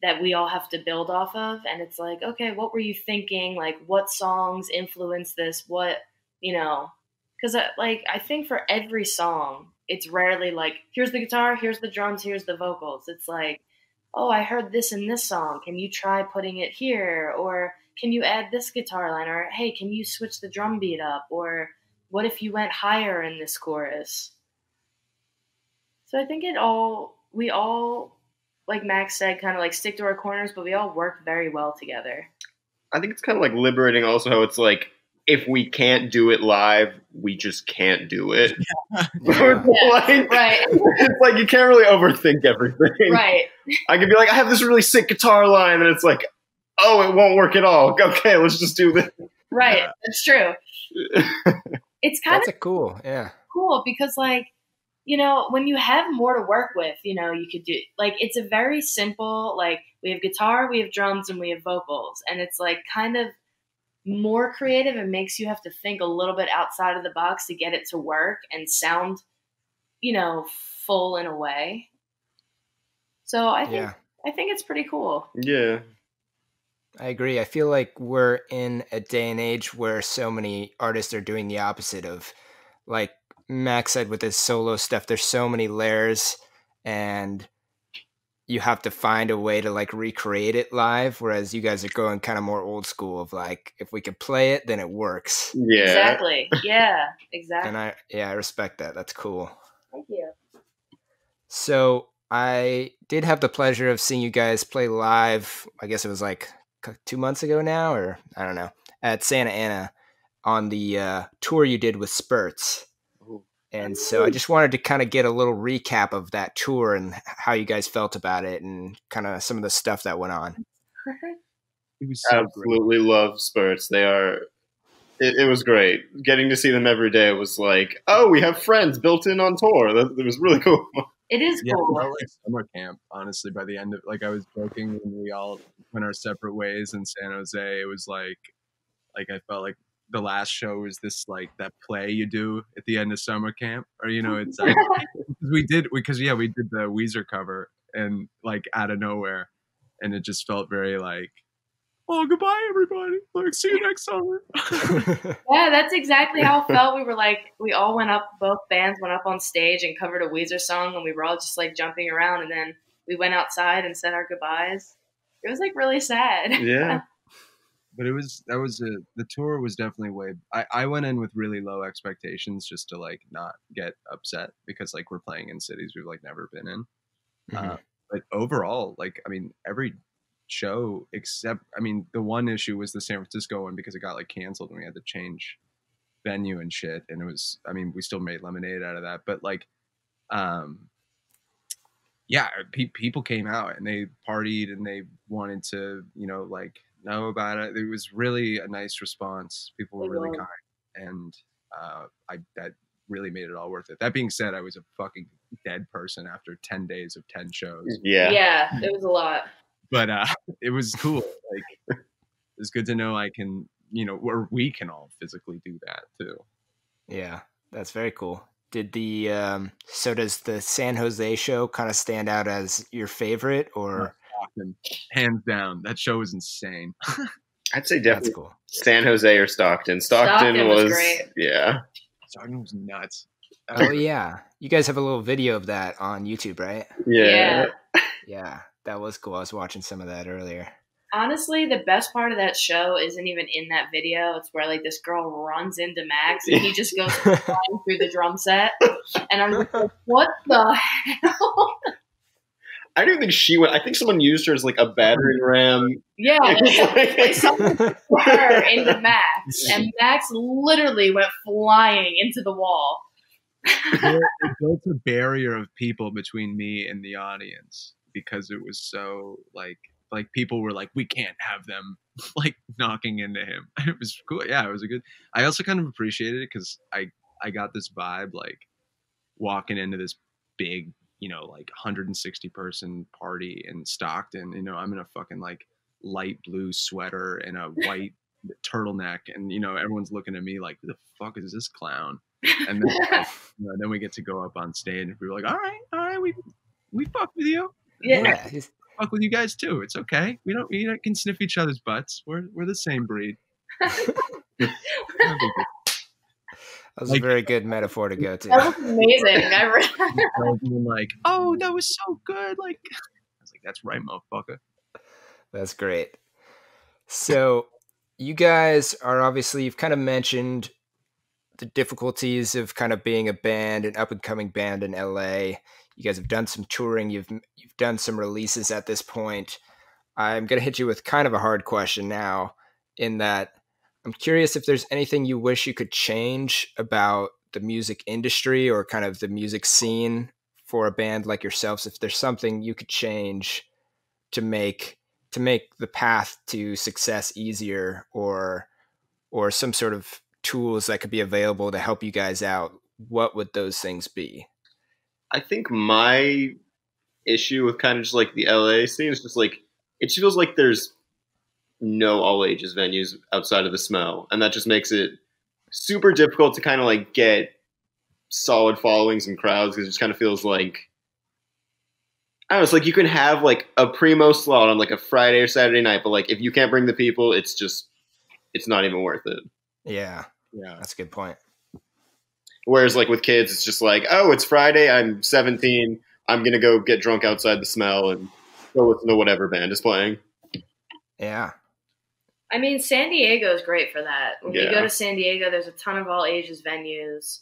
that we all have to build off of. And it's like, okay, what were you thinking? Like, what songs influence this? What, because I think for every song, it's rarely like, here's the guitar, here's the drums, here's the vocals. It's like, oh, I heard this in this song. Can you try putting it here? Or can you add this guitar line? Or, hey, can you switch the drum beat up? Or what if you went higher in this chorus? So I think we all, like Max said, kind of like stick to our corners, but we all work very well together. I think it's kind of like liberating also how it's like, if we can't do it live, we just can't do it. Yeah. Right. It's like you can't really overthink everything. Right. I could be like, I have this really sick guitar line, and it's like, oh, it won't work at all. Okay, let's just do this. Right. Yeah. That's true. It's kind of cool. Yeah. Cool because like, when you have more to work with, you could do like, it's a very simple, like we have guitar, we have drums, and we have vocals. And it's like kind of more creative and makes you have to think a little bit outside of the box to get it to work and sound, full in a way. So I think it's pretty cool. Yeah. I agree. I feel like we're in a day and age where so many artists are doing the opposite of, like Max said with his solo stuff, there's so many layers and you have to find a way to like recreate it live, whereas you guys are going kind of more old school of like, if we can play it, then it works. Yeah. Exactly. Yeah, exactly. And I respect that. That's cool. Thank you. So I did have the pleasure of seeing you guys play live. I guess it was like 2 months ago now, or I don't know, at Santa Ana on the tour you did with Spurts. And so I just wanted to kind of get a little recap of that tour and how you guys felt about it and kind of some of the stuff that went on. It was so absolutely great. Love Spurts. They are. It was great. Getting to see them every day was like, oh, we have friends built in on tour. It was really cool. It is cool. Yeah, like summer camp, honestly, by the end of, like, I was joking when we all went our separate ways in San Jose. It was like I felt like the last show was this, like, that play you do at the end of summer camp, or, it's like, we did the Weezer cover and like out of nowhere, and it just felt very like, oh, goodbye everybody, like, see you next summer. Yeah, that's exactly how it felt. We were like, we all both bands went up on stage and covered a Weezer song, and we were all just like jumping around, and then we went outside and said our goodbyes. It was like really sad. Yeah. But the tour was definitely I went in with really low expectations just to like not get upset because like we're playing in cities we've like never been in. Mm-hmm. But overall, like, I mean, every show except, I mean, the one issue was the San Francisco one because it got like canceled and we had to change venue and shit. And it was, I mean, we still made lemonade out of that, but like, yeah, people came out and they partied and they wanted to, like, know about it. It was really a nice response. People were really kind, and that really made it all worth it. That being said, I was a fucking dead person after 10 days of 10 shows. Yeah, it was a lot. But it was cool. Like, it's good to know I can, or we can all physically do that too. Yeah, that's very cool. Did so does the San Jose show kind of stand out as your favorite, or? Stockton, hands down, that show was insane. I'd say definitely That's cool. San Jose or Stockton. Stockton was great. Yeah. Stockton was nuts. Oh yeah, you guys have a little video of that on YouTube, right? Yeah. Yeah, that was cool. I was watching some of that earlier. Honestly, the best part of that show isn't even in that video. It's where like this girl runs into Max and he just goes flying through the drum set, and I'm just like, what the hell? I don't think she went. I think someone used her as like a battering ram. Yeah, like someone put her into Max, and Max literally went flying into the wall. It built a barrier of people between me and the audience because it was so like people were like, we can't have them like knocking into him. It was cool. Yeah, it was a good. I also kind of appreciated it because I got this vibe like walking into this big, like 160 person party in Stockton. I'm in a fucking like light blue sweater and a white turtleneck, and everyone's looking at me like, who the fuck is this clown? And then, then we get to go up on stage and we're like, all right, we fuck with you. Yeah. Fuck with you guys too. It's okay. We can sniff each other's butts. We're the same breed. That was a very good metaphor to go to. That was amazing. Like, oh, that was so good. Like, I was like, that's right, motherfucker. That's great. So you guys are obviously, you've kind of mentioned the difficulties of kind of being a band, an up and coming band in LA. You guys have done some touring. You've done some releases at this point. I'm going to hit you with kind of a hard question now, in that I'm curious if there's anything you wish you could change about the music industry or kind of the music scene for a band like yourselves. If there's something you could change to make the path to success easier, or some sort of tools that could be available to help you guys out, what would those things be? I think my issue with kind of just like the LA scene is just like, it feels like there's no all ages venues outside of the Smell, and that just makes it super difficult to kind of like get solid followings and crowds, because it just kind of feels like, I don't know, it's like you can have like a primo slot on like a Friday or Saturday night, but like if you can't bring the people, it's not even worth it. Yeah, that's a good point. Whereas like with kids, it's just like, oh, it's Friday, I'm 17, I'm gonna go get drunk outside the Smell and go listen to whatever band is playing. Yeah. I mean, San Diego is great for that. When Yeah. you go to San Diego, there's a ton of all ages venues.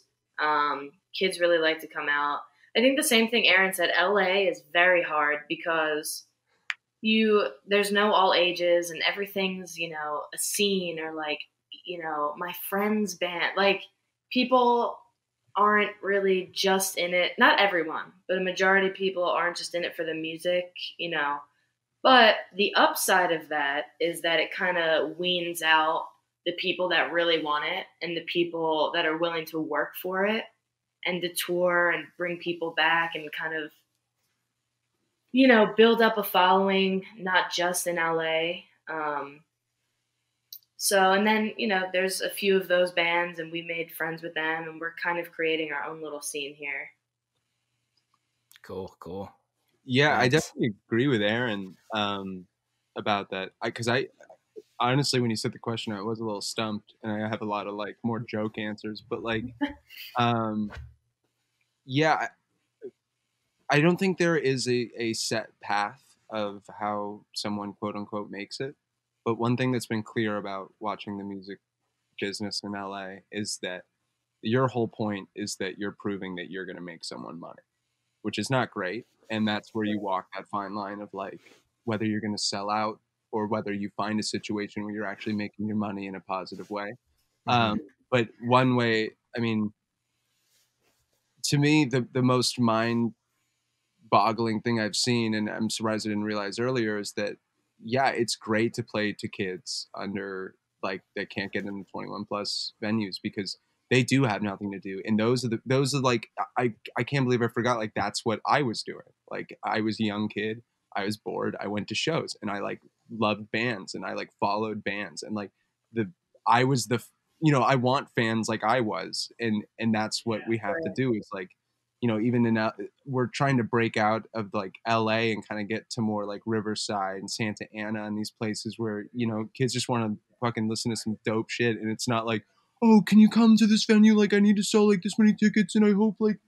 Kids really like to come out. I think the same thing Aaron said. LA is very hard because there's no all ages, and everything's, a scene, or like, my friend's band. Like, people aren't really just in it. Not everyone, but a majority of people aren't just in it for the music, But the upside of that is that it kind of weans out the people that really want it and the people that are willing to work for it and to tour and bring people back and kind of, build up a following, not just in LA. And then, there's a few of those bands, and we made friends with them, and we're kind of creating our own little scene here. Cool. Yeah, Thanks. I definitely agree with Aaron about that. Because I honestly, when you said the question, I was a little stumped, and I have a lot of like more joke answers. But like, yeah, I don't think there is a set path of how someone quote unquote makes it. But one thing that's been clear about watching the music business in LA is that your whole point is that you're proving that you're going to make someone money, which is not great. And that's where you walk that fine line of like whether you're going to sell out or whether you find a situation where you're actually making your money in a positive way. But one way, I mean, to me, the most mind-boggling thing I've seen, and I'm surprised I didn't realize earlier, is that, yeah, it's great to play to kids under, like, that can't get into 21 plus venues, because they do have nothing to do. And those are like, I can't believe I forgot, like, that's what I was doing. Like, I was a young kid. I was bored. I went to shows and I like loved bands and I like followed bands and like I was the, I want fans like I was. And that's what we have to do is like, even we're trying to break out of like LA and kind of get to more like Riverside and Santa Ana and these places where, kids just want to fucking listen to some dope shit. And it's not like, oh, can you come to this venue? Like, I need to sell like this many tickets and I hope like,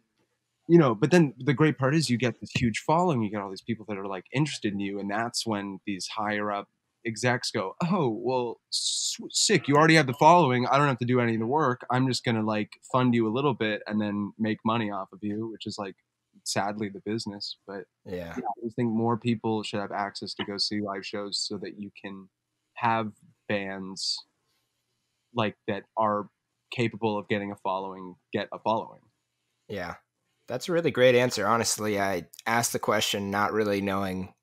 but then the great part is you get this huge following. You get all these people that are like interested in you. And that's when these higher up execs go, oh, well, sick. You already have the following. I don't have to do any of the work. I'm just going to like fund you a little bit and then make money off of you, which is like sadly the business. But yeah, I think more people should have access to go see live shows so that you can have bands like that are capable of getting a following, get a following. Yeah. That's a really great answer. Honestly, I asked the question not really knowing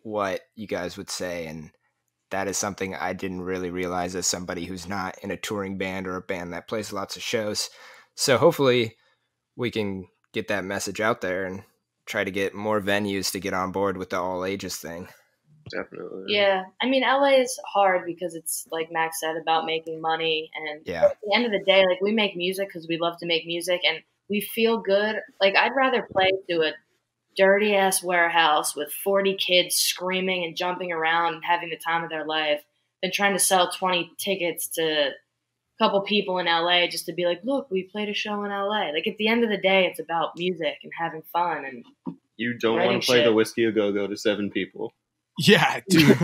what you guys would say, and that is something I didn't really realize as somebody who's not in a touring band or a band that plays lots of shows. So hopefully we can get that message out there and try to get more venues to get on board with the all ages thing. Definitely. Yeah. I mean, LA is hard because it's like Max said about making money. And at the end of the day, like we make music because we love to make music and we feel good. Like I'd rather play to a dirty ass warehouse with 40 kids screaming and jumping around and having the time of their life than trying to sell 20 tickets to a couple people in LA just to be like, look, we played a show in LA. Like at the end of the day, it's about music and having fun. And you don't want to play the Whiskey A Go-Go to 7 people. Yeah, dude.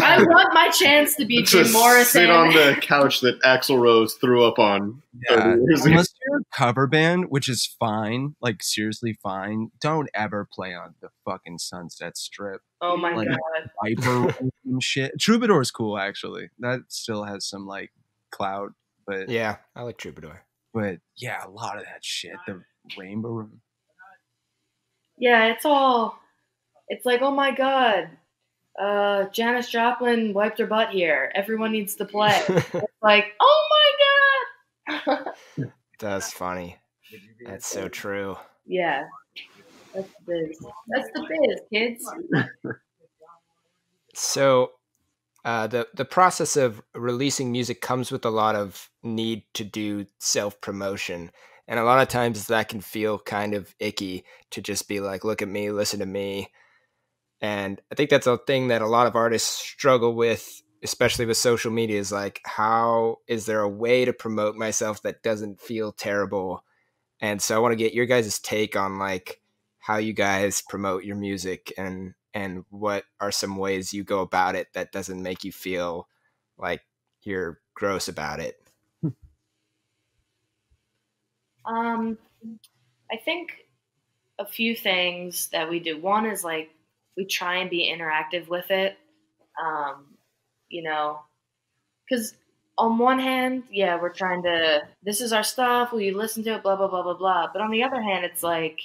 I want my chance to be Jim Morrison. Sit on the couch that Axl Rose threw up on. Yeah, unless you're a cover band, which is fine, like seriously fine, don't ever play on the fucking Sunset Strip. Oh my like, god. Viper shit. Troubadour's cool, actually. That still has some like clout, but yeah, I like Troubadour. But yeah, a lot of that shit. The Rainbow Room. Yeah, it's like, oh my god. Janis Joplin wiped her butt here. Everyone needs to play. It's like, oh my god. That's funny. That's so true. Yeah. That's the biz. That's the biz, kids. So the process of releasing music comes with a lot of need to do self-promotion. And a lot of times that can feel kind of icky to just be like, look at me, listen to me. And I think that's a thing that a lot of artists struggle with, especially with social media, is like, how is there a way to promote myself that doesn't feel terrible? And so I want to get your guys' take on like how you guys promote your music and what are some ways you go about it that doesn't make you feel like you're gross about it. I think a few things that we do. One is like, we try and be interactive with it, because on one hand, yeah, we're trying to, this is our stuff, will you listen to it, blah, blah, blah, blah, blah. But on the other hand, it's like,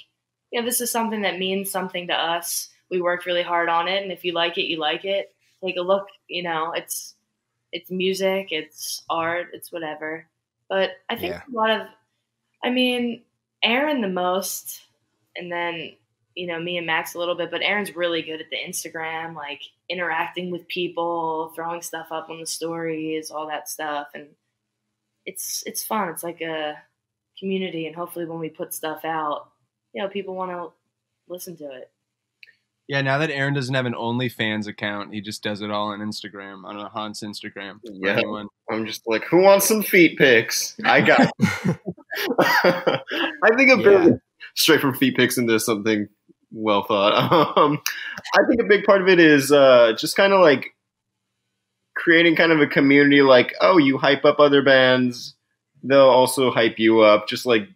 this is something that means something to us. We worked really hard on it, and if you like it, you like it. Take a look, it's music, it's art, it's whatever. But I think a lot of, Aaron the most, and then me and Max a little bit, but Aaron's really good at the Instagram, like interacting with people, throwing stuff up on the stories, all that stuff. And it's fun. It's like a community. And hopefully when we put stuff out, people want to listen to it. Yeah. Now that Aaron doesn't have an OnlyFans account, he just does it all on Instagram, on Hunt's Instagram. Yeah. I'm just like, who wants some feet pics? I got I think a bit straight from feet pics into something well thought. I think a big part of it is just kind of like creating kind of a community. Like, oh, you hype up other bands, they'll also hype you up. Just like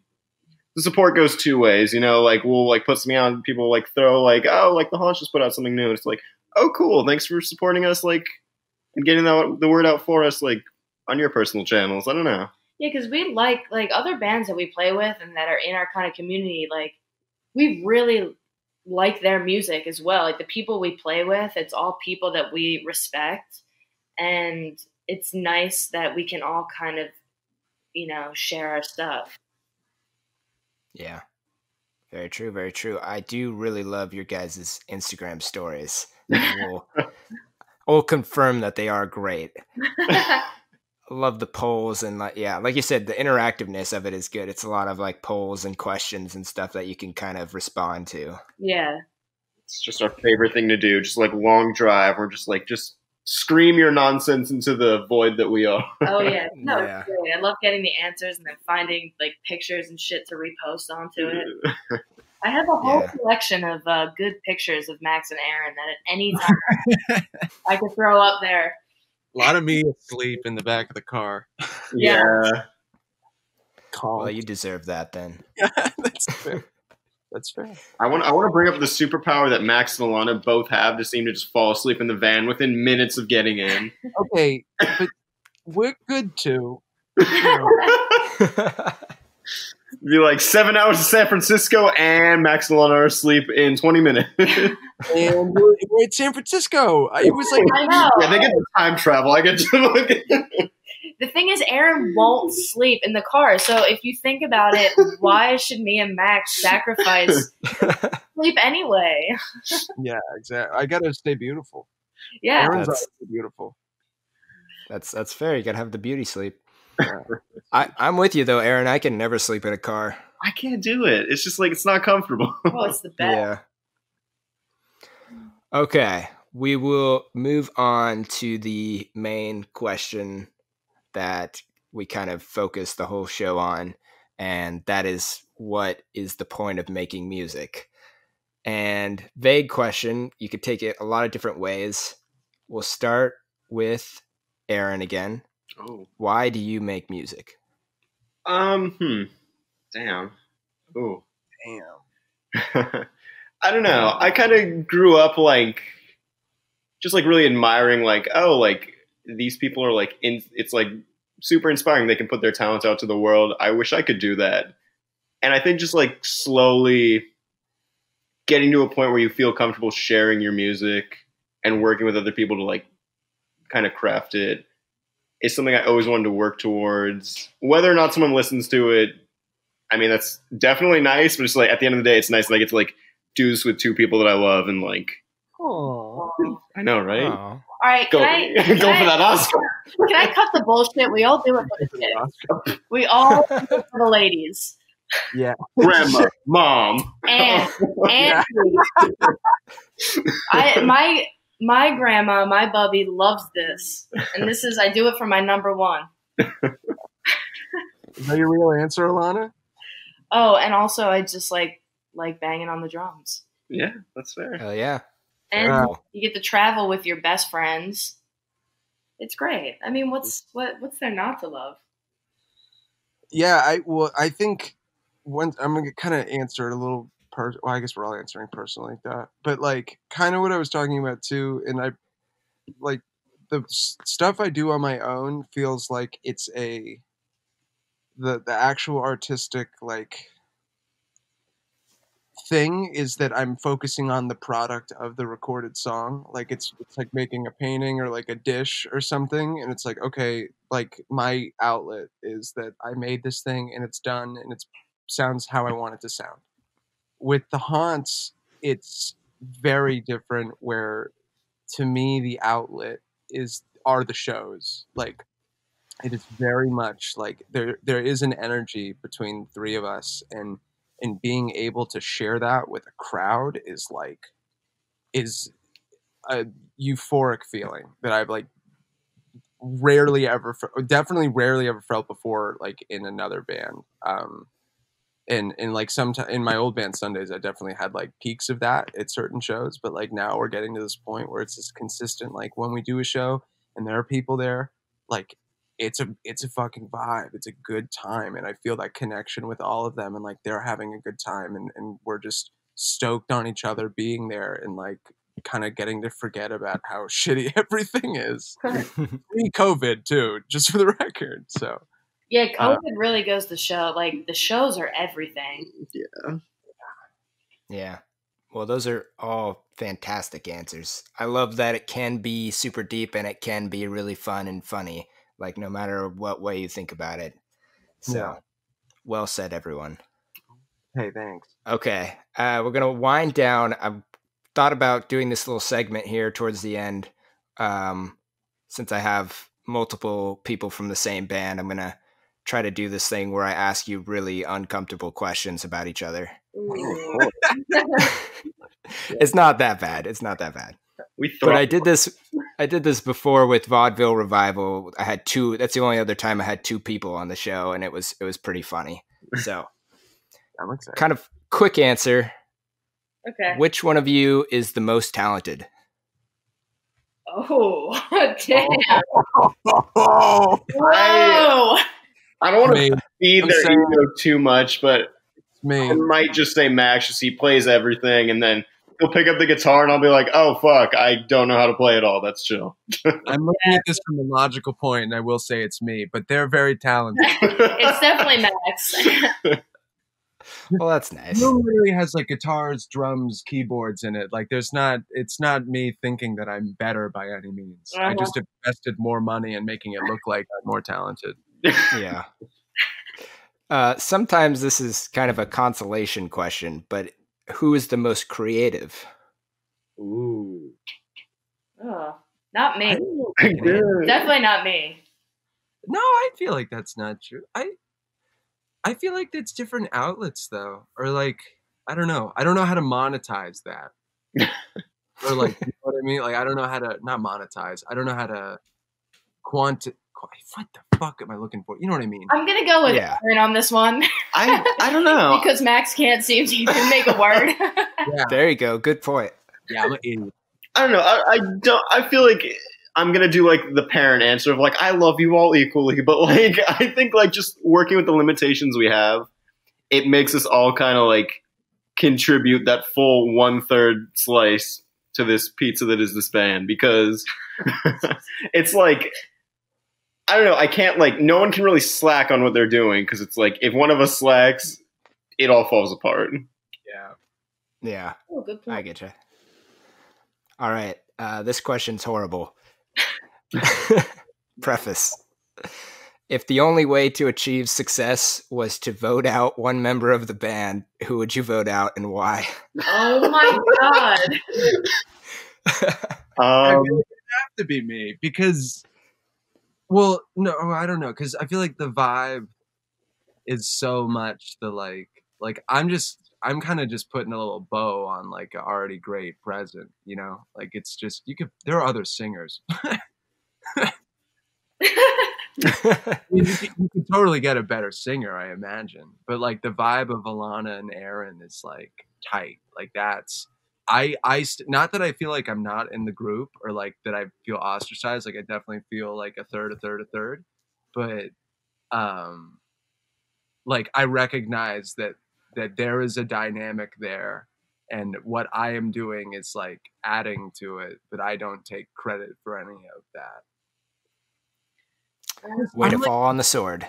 the support goes two ways, like we'll like put something out, people like throw like, oh, like the Haunch just put out something new. It's like, oh, cool, thanks for supporting us, like, and getting the word out for us, like on your personal channels. I don't know. Yeah, because we like other bands that we play with and that are in our kind of community, like we really like their music as well. Like the people we play with, it's all people that we respect. And it's nice that we can all kind of, share our stuff. Yeah. Very true, very true. I do really love your guys' Instagram stories. We'll confirm that they are great. I love the polls and like you said, the interactiveness of it is good. It's a lot of like polls and questions and stuff that you can kind of respond to. Yeah. It's just our favorite thing to do. Just like long drive or just scream your nonsense into the void that we are. Oh yeah. No, Yeah. It's great. I love getting the answers and then finding like pictures and shit to repost onto it. I have a whole collection of good pictures of Max and Aaron that at any time I could throw up there. A lot of me asleep in the back of the car. Yeah. Calm. Well, you deserve that then. That's fair. That's fair. I want to bring up the superpower that Max and Alanna both have to seem to just fall asleep in the van within minutes of getting in. Okay, but we're good too. Be like 7 hours to San Francisco, and Max and Alanna are asleep in 20 minutes. And we're at San Francisco. It was like, I know. Yeah, they get to time travel. I get to look at The thing is, Aaron won't sleep in the car. So if you think about it, why should me and Max sacrifice sleep anyway? yeah, exactly. I gotta stay beautiful. Yeah. Aaron's always beautiful. That's fair. You gotta have the beauty sleep. Yeah. I'm with you though, Aaron. I can never sleep in a car. I can't do it. It's just like it's not comfortable. Oh, it's the best. Yeah. Okay, we will move on to the main question that we kind of focus the whole show on, and that is, what is the point of making music? And vague question, you could take it a lot of different ways. We'll start with Aaron again. Oh. Why do you make music? Damn. Ooh. Damn. I don't know. I kind of grew up just really admiring these people are it's super inspiring. They can put their talents out to the world. I wish I could do that. And I think just slowly getting to a point where you feel comfortable sharing your music and working with other people to kind of craft it is something I always wanted to work towards. Whether or not someone listens to it, I mean, that's definitely nice, but it's at the end of the day, it's nice that I get to do this with two people that I love and Aww. I know, right? Oh. All right, Go for that Oscar. Can I cut the bullshit? We all do it for the kids. We all do it for the ladies. Yeah. Grandma, mom, and my grandma, my bubby loves this, and I do it for my number one. Is that your real answer, Alanna? Oh, and also I just like banging on the drums. Yeah, that's fair. Hell yeah. And you get to travel with your best friends. It's great. I mean, what's there not to love? Yeah, I think I'm gonna kind of answer it a little. Well, I guess we're all answering personally, but kind of what I was talking about too, and I the stuff I do on my own feels like it's the actual artistic thing is that I'm focusing on the product of the recorded song. It's like making a painting or a dish or something, and it's okay, my outlet is that I made this thing and it's done and it sounds how I want it to sound. With the haunts, it's very different, where to me the outlet are the shows. It is very much there is an energy between three of us, and being able to share that with a crowd is a euphoric feeling that I've rarely ever felt before in another band. And sometimes in my old band Sundays, I definitely had peaks of that at certain shows, but now we're getting to this point where it's just consistent. When we do a show and there are people there, it's a fucking vibe. It's a good time, and I feel that connection with all of them, and they're having a good time, and we're just stoked on each other being there, and kind of getting to forget about how shitty everything is. Pre-COVID too, just for the record. So yeah, COVID really goes to show the shows are everything. Yeah. Well, those are all fantastic answers. I love that it can be super deep and it can be really fun and funny, no matter what way you think about it. So, Yeah. well said, everyone. Hey, thanks. Okay, we're gonna wind down. I've thought about doing this little segment here towards the end. Since I have multiple people from the same band, I'm gonna try to do this thing where I ask you really uncomfortable questions about each other. Ooh. It's not that bad. It's not that bad. But I did this before with Vaudeville Revival. I had two. That's the only other time I had two people on the show, and it was pretty funny. So, I'm excited. kind of quick answer. Okay. Which one of you is the most talented? Oh, damn. Oh, Whoa. I don't want Me. to feed I'm their saying- ego too much, but me. I might just say Max, just he plays everything, and then he'll pick up the guitar, and I'll be like, "Oh fuck, I don't know how to play it all." That's chill. I'm looking at this from a logical point, and I will say it's me, but they're very talented. It's definitely Max. Well, that's nice. It literally has like guitars, drums, keyboards in it. Like it's not me thinking that I'm better by any means. I just invested more money in making it look like I'm more talented. Yeah. Sometimes this is kind of a consolation question, but who is the most creative? Ooh, Oh, not me. good. Definitely not me. No, I feel like that's not true. I feel like it's different outlets though, or like I don't know how to monetize that, or like you know what I mean. Like I don't know how to not monetize. I don't know how to what the fuck am I looking for? You know what I mean? I'm going to go with Yeah. Aaron on this one. I don't know. Because Max can't seem to even make a word. Yeah, There you go. Good point. yeah, I'm an idiot. I don't know. I don't. I feel like I'm gonna do like the parent answer of like I love you all equally, but like I think like just working with the limitations we have, it makes us all kind of like contribute that full 1/3 slice to this pizza that is this band because it's like I don't know. I can't like no one can really slack on what they're doing because it's like if one of us slacks, it all falls apart. Yeah. Yeah, Oh, good I point. get you. All right. This question's horrible. Preface. If the only way to achieve success was to vote out one member of the band, who would you vote out and why? Oh my god. I feel like it have to be me because, well, no, I don't know because I feel like the vibe is so much the like I'm kind of just putting a little bow on like an already great present, you know, like it's just there are other singers. I mean, you could totally get a better singer, I imagine, but like the vibe of Alanna and Aaron is like tight, like that's. Not that I feel like I'm not in the group or like that I feel ostracized. Like I definitely feel like a third, but like I recognize that there is a dynamic there, and what I am doing is like adding to it, but I don't take credit for any of that. Way to I'm, like, fall on the sword.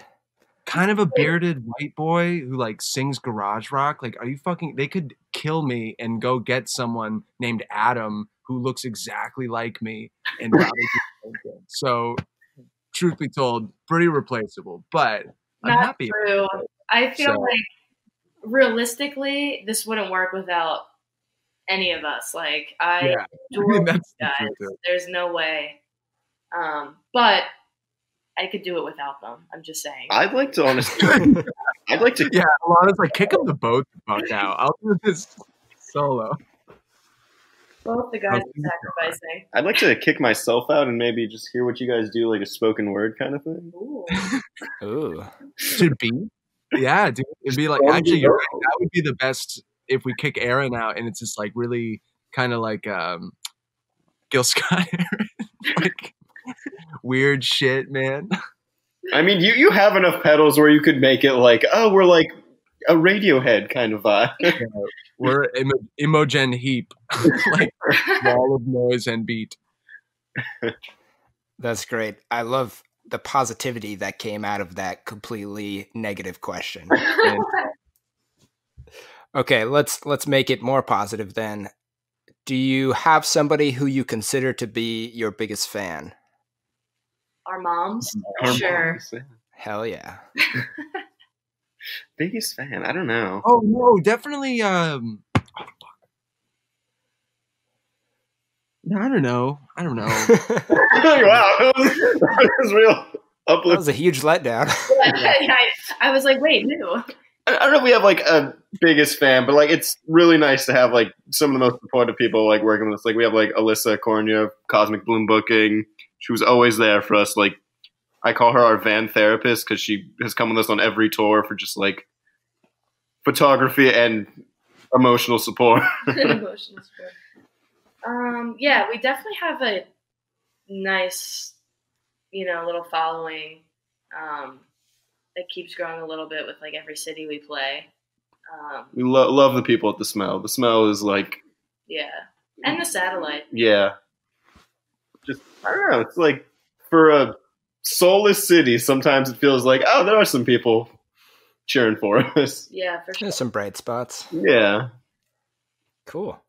kind of a bearded white boy who like sings garage rock. Like, are you fucking? They could kill me and go get someone named Adam who looks exactly like me and probably do something. So, truth be told, pretty replaceable. But I'm Not happy. true. about it. I feel So- like realistically, this wouldn't work without any of us. Like I Yeah, adore that's you the guys. truth. There's no way. But I could do it without them. I'm just saying. I'd like to honestly. I'd like to. Yeah, Alana's like, kick them the boat the fuck out. I'll do this solo. Both the guys are sacrificing. I'd like to kick myself out and maybe just hear what you guys do, like a spoken word kind of thing. Ooh. Ooh. Should be. Yeah, dude. It'd be like, actually, you're right. That would be the best if we kick Aaron out and it's just like really kind of like Gil Scott Aaron. Like weird shit, man. I mean, you have enough pedals where you could make it like, oh, we're like a Radiohead kind of vibe. We're Imogen Heap. Like wall of noise and beat. That's great. I love the positivity that came out of that completely negative question. And- okay, let's make it more positive then. Do you have somebody who you consider to be your biggest fan? Our moms? Our Sure. moms. Hell yeah. Biggest fan? I don't know. Oh no, definitely. No, I don't know. Wow, that was real That uplift. was a huge letdown. I was like, wait, no. I don't know if we have like a biggest fan, but like it's really nice to have like some of the most supportive people like working with us. Like we have like Alyssa Cornia of Cosmic Bloom Booking. She was always there for us. Like I call her our van therapist because she has come with us on every tour for just like photography and emotional support. Emotional support. Yeah, we definitely have a nice, little following that keeps growing a little bit with like every city we play. We love the people at the Smell. The Smell is like, yeah, and the Satellite. Yeah, just I don't know. It's like for a soulless city, sometimes it feels like, oh, there are some people cheering for us. Yeah, for sure. There's some bright spots. Yeah. Cool.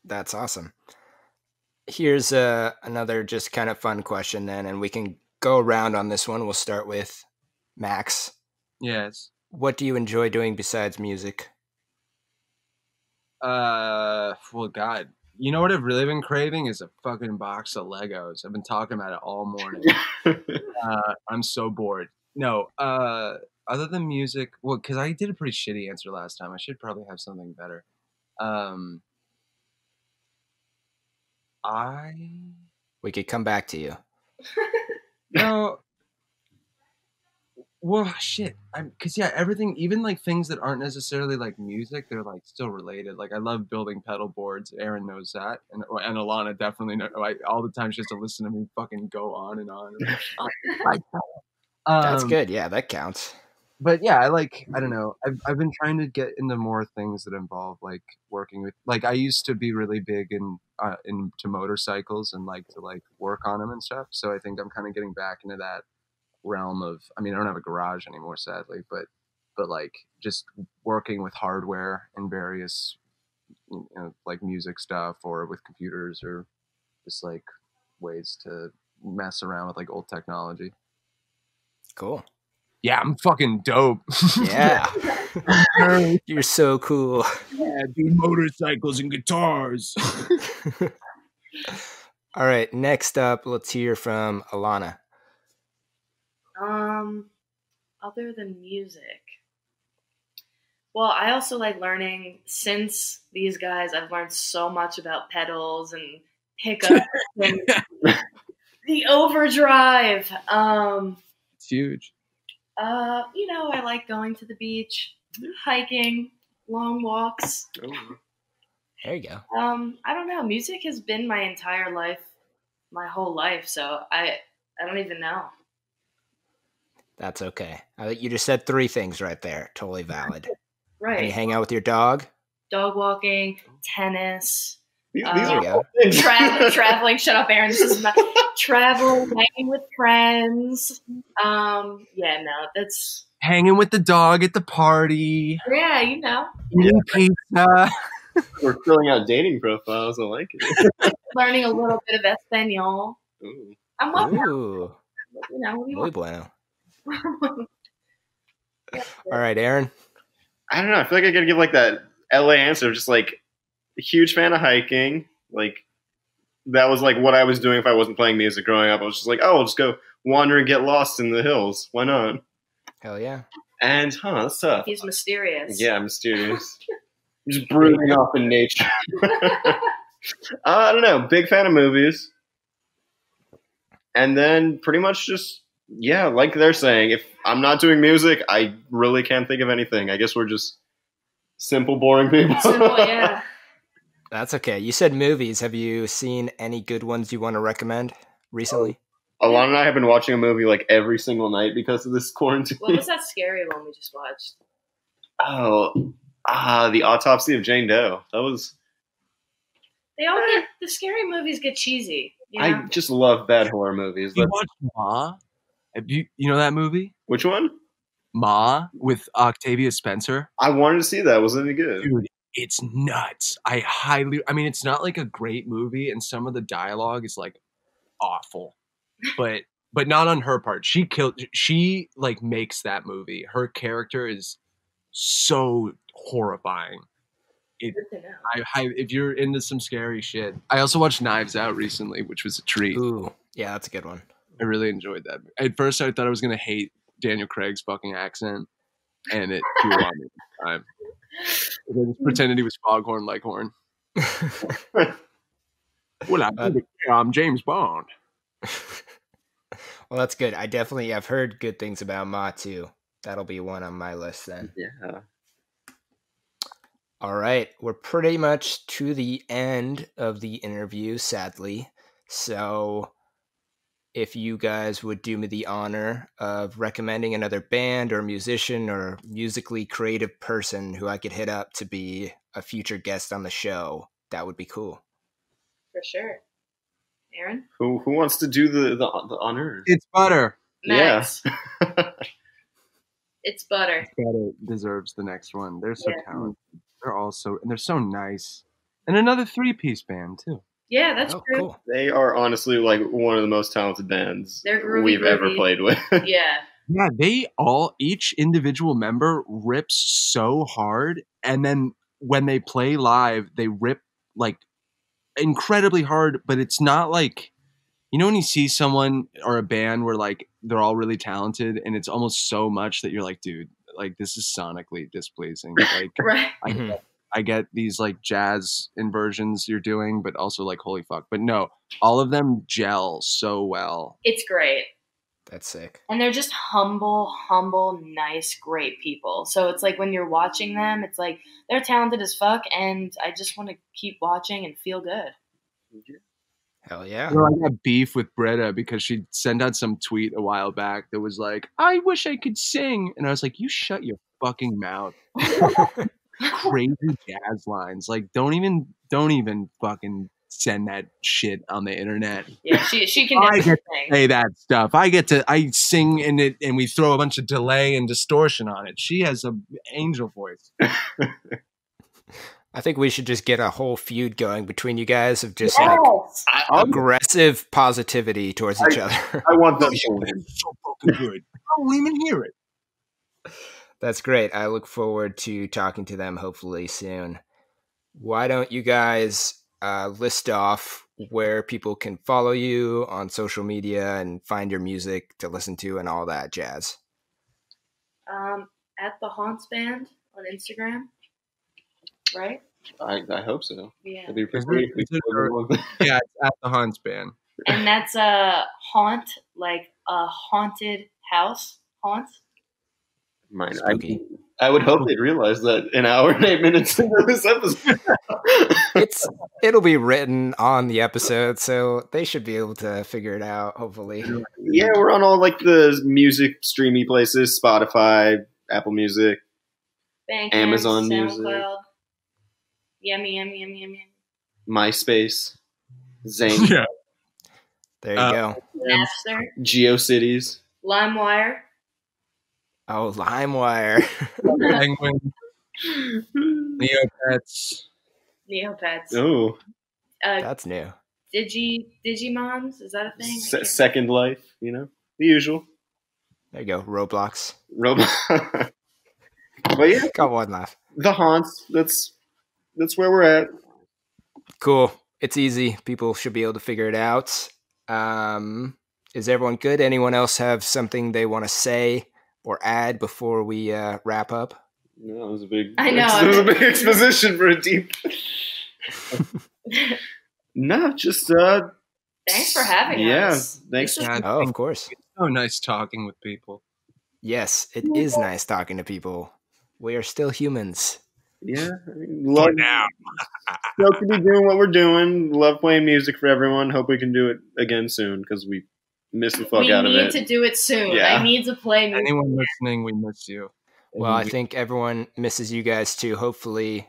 That's awesome. Here's another just kind of fun question then, and we can go around on this one. We'll start with Max. Yes. What do you enjoy doing besides music? Well, God, you know what I've really been craving is a fucking box of Legos. I've been talking about it all morning. I'm so bored. No, other than music, well, because I did a pretty shitty answer last time. I should probably have something better. We could come back to you. No. Well, shit. Because, yeah, everything, even, like, things that aren't necessarily, like, music, they're, like, still related. Like, I love building pedal boards. Aaron knows that. And Alanna definitely knows. Like, all the time she has to listen to me fucking go on and on. That's good. Yeah, that counts. But, yeah, I don't know. I've been trying to get into more things that involve, like, working with, like, I used to be really big into motorcycles and, like, to, like, work on them and stuff. So I think I'm kind of getting back into that realm of, I mean, I don't have a garage anymore, sadly, but like just working with hardware and various, like music stuff or with computers or just like ways to mess around with like old technology. Cool. Yeah, I'm fucking dope. Yeah. You're so cool. Yeah, do motorcycles and guitars. All right, next up, let's hear from Alanna. Other than music. Well, I also like learning, since these guys, I've learned so much about pedals and pickups and the overdrive. It's huge. I like going to the beach, hiking, long walks. There you go. I don't know. Music has been my entire life, my whole life, so I don't even know. That's okay. You just said 3 things right there. Totally valid. Right. And you hang out with your dog? Dog walking, tennis. These are go. Traveling. Shut up, Aaron. This is my travel, hanging with friends. That's hanging with the dog at the party. Yeah, Eating pizza. We're filling out dating profiles. I like it. Learning a little bit of Espanol. Ooh. I'm welcome. Ooh. What do you Muy want? bueno. All right, Aaron. I don't know. I feel like I gotta give like that LA answer of just like a huge fan of hiking. Like that was like what I was doing if I wasn't playing music growing up. I was just like, oh, I'll just go wander and get lost in the hills. Why not? Hell yeah. And that's tough. He's mysterious. Yeah, mysterious. Just brooding off in nature. I don't know. Big fan of movies. And then pretty much just, yeah, like they're saying, if I'm not doing music, I really can't think of anything. I guess we're just simple, boring people. Simple, yeah. That's okay. You said movies. Have you seen any good ones you want to recommend recently? Alanna and I have been watching a movie like every single night because of this quarantine. What was that scary one we just watched? The Autopsy of Jane Doe. That was... The scary movies get cheesy. You know? I just love bad horror movies. You watched Ma? You know that movie? Which one? Ma with Octavia Spencer. I wanted to see that. Was it any good? Dude, it's nuts. I mean, it's not like a great movie, and some of the dialogue is like awful, but but not on her part. She like makes that movie. Her character is so horrifying. Good to know. If you're into some scary shit. I also watched Knives Out recently, which was a treat. Ooh, yeah, that's a good one. I really enjoyed that. At first, I thought I was gonna hate Daniel Craig's fucking accent, and it grew on me this time. I just pretended he was Foghorn Leghorn. Well, I'm James Bond. Well, that's good. I've heard good things about Ma too. That'll be one on my list then. Yeah. All right, we're pretty much to the end of the interview, sadly. So if you guys would do me the honor of recommending another band or musician or musically creative person who I could hit up to be a future guest on the show, that would be cool. For sure. Aaron? Who wants to do the honors? It's Butter. Max. Yeah. It's Butter. Butter deserves the next one. They're so talented. They're so nice. And another 3-piece band too. Yeah, that's true. Cool. They are honestly like one of the most talented bands They're ever played with. Yeah. Yeah, each individual member rips so hard, and then when they play live, they rip like incredibly hard, but it's not like, you know when you see someone or a band where like they're all really talented and it's almost so much that you're like, dude, like this is sonically displeasing. Like Right. I get these like jazz inversions you're doing, but also like holy fuck. But no, all of them gel so well. It's great. That's sick. And they're just humble, nice, great people. So it's like when you're watching them, it's like they're talented as fuck, and I just want to keep watching and feel good. Hell yeah. Well, I got beef with Britta because she sent out some tweet a while back that was like, I wish I could sing. And I was like, you shut your fucking mouth. Crazy jazz lines. Like, don't even fucking send that shit on the internet. Yeah, she can I get sing. to say that stuff. I sing in it and we throw a bunch of delay and distortion on it. She has an angel voice. I think we should just get a whole feud going between you guys of just Yes. aggressive positivity towards each other. I want that. It's so fucking good. I don't even hear it. That's great. I look forward to talking to them hopefully soon. Why don't you guys list off where people can follow you on social media and find your music to listen to and all that jazz? At the Haunts Band on Instagram, right? I hope so. Yeah. It'd be pretty Yeah, it's at the Hans Band. And that's a haunt, like a haunted house. Haunt. Mine. Spooky. I would hope they'd realize that an hour and 8 minutes into this episode. It'll be written on the episode, so they should be able to figure it out, hopefully. Yeah, we're on all like the music streamy places: Spotify, Apple Music, Bandcamp, Amazon Music. SoundCloud. Yummy. MySpace, Zane, Yeah. There you go. Napster, GeoCities. LimeWire. Oh, LimeWire. Penguin, Neopets. Neopets. Oh, That's new. Digimons, is that a thing? Second Life. You know, the usual. There you go. Roblox. Robot. But yeah, Got one laugh. the haunts. That's where we're at. Cool. It's easy. People should be able to figure it out. Is everyone good? Anyone else have something they want to say or add before we wrap up? No, it was a big. I know. It was a big exposition for a deep. No, just Thanks for having us. Thanks. This is- Oh, of course. It's so nice talking with people. Yes, it is nice talking to people. We are still humans. Yeah, love now. Stoked to be doing what we're doing. Love playing music for everyone. Hope we can do it again soon because we missed the fuck we out of need it. to do it soon. Yeah. I need to play music. Anyone listening, we miss you. Well, I think everyone misses you guys too. Hopefully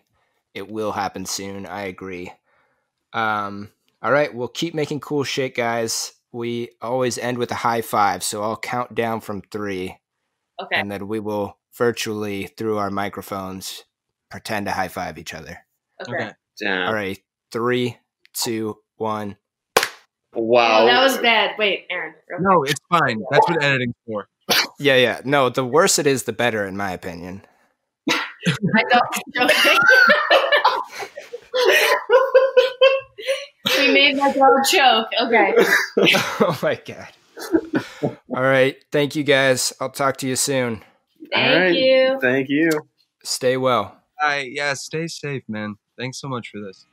it will happen soon. I agree. All right, we'll keep making cool shit, guys. We always end with a high five, so I'll count down from 3. Okay. And then we will virtually, through our microphones, pretend to high five each other. Okay. Damn. All right, 3, 2, 1. Wow. Oh, that was bad. Wait, Aaron. No, it's fine. That's what editing's for. Yeah. No, the worse it is, the better, in my opinion. I don't. Okay. We made my dog choke. Okay. Oh my God. All right. Thank you, guys. I'll talk to you soon. Thank you. Thank you. Stay well. Yeah, stay safe, man. Thanks so much for this.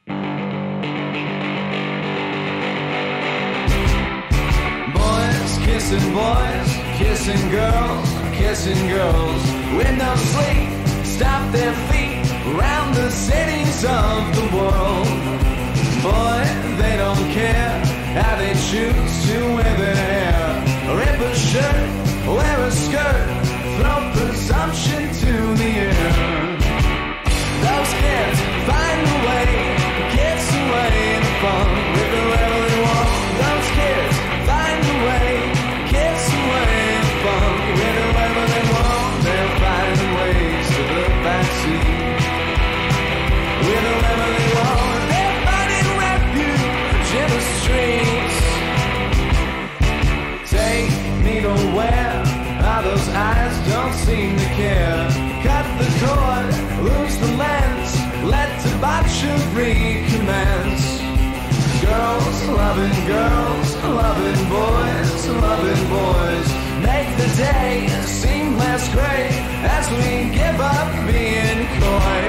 Kissing girls, with no sleep, stop their feet around the cities of the world. Boy, they don't care how they choose to wear their hair. Rip a shirt, wear a skirt, throw presumption to the air. Those kids find a way, gets away in fun with whoever they want. Those kids find a way, gets away in fun with whoever they want. They're finding ways to the backseat with whoever they want. They're finding refuge in the streets. Take me to where those eyes don't seem to care. Cut the cord, lose the lens, let debauchery commence. Girls, loving boys, make the day seem less great as we give up being coy.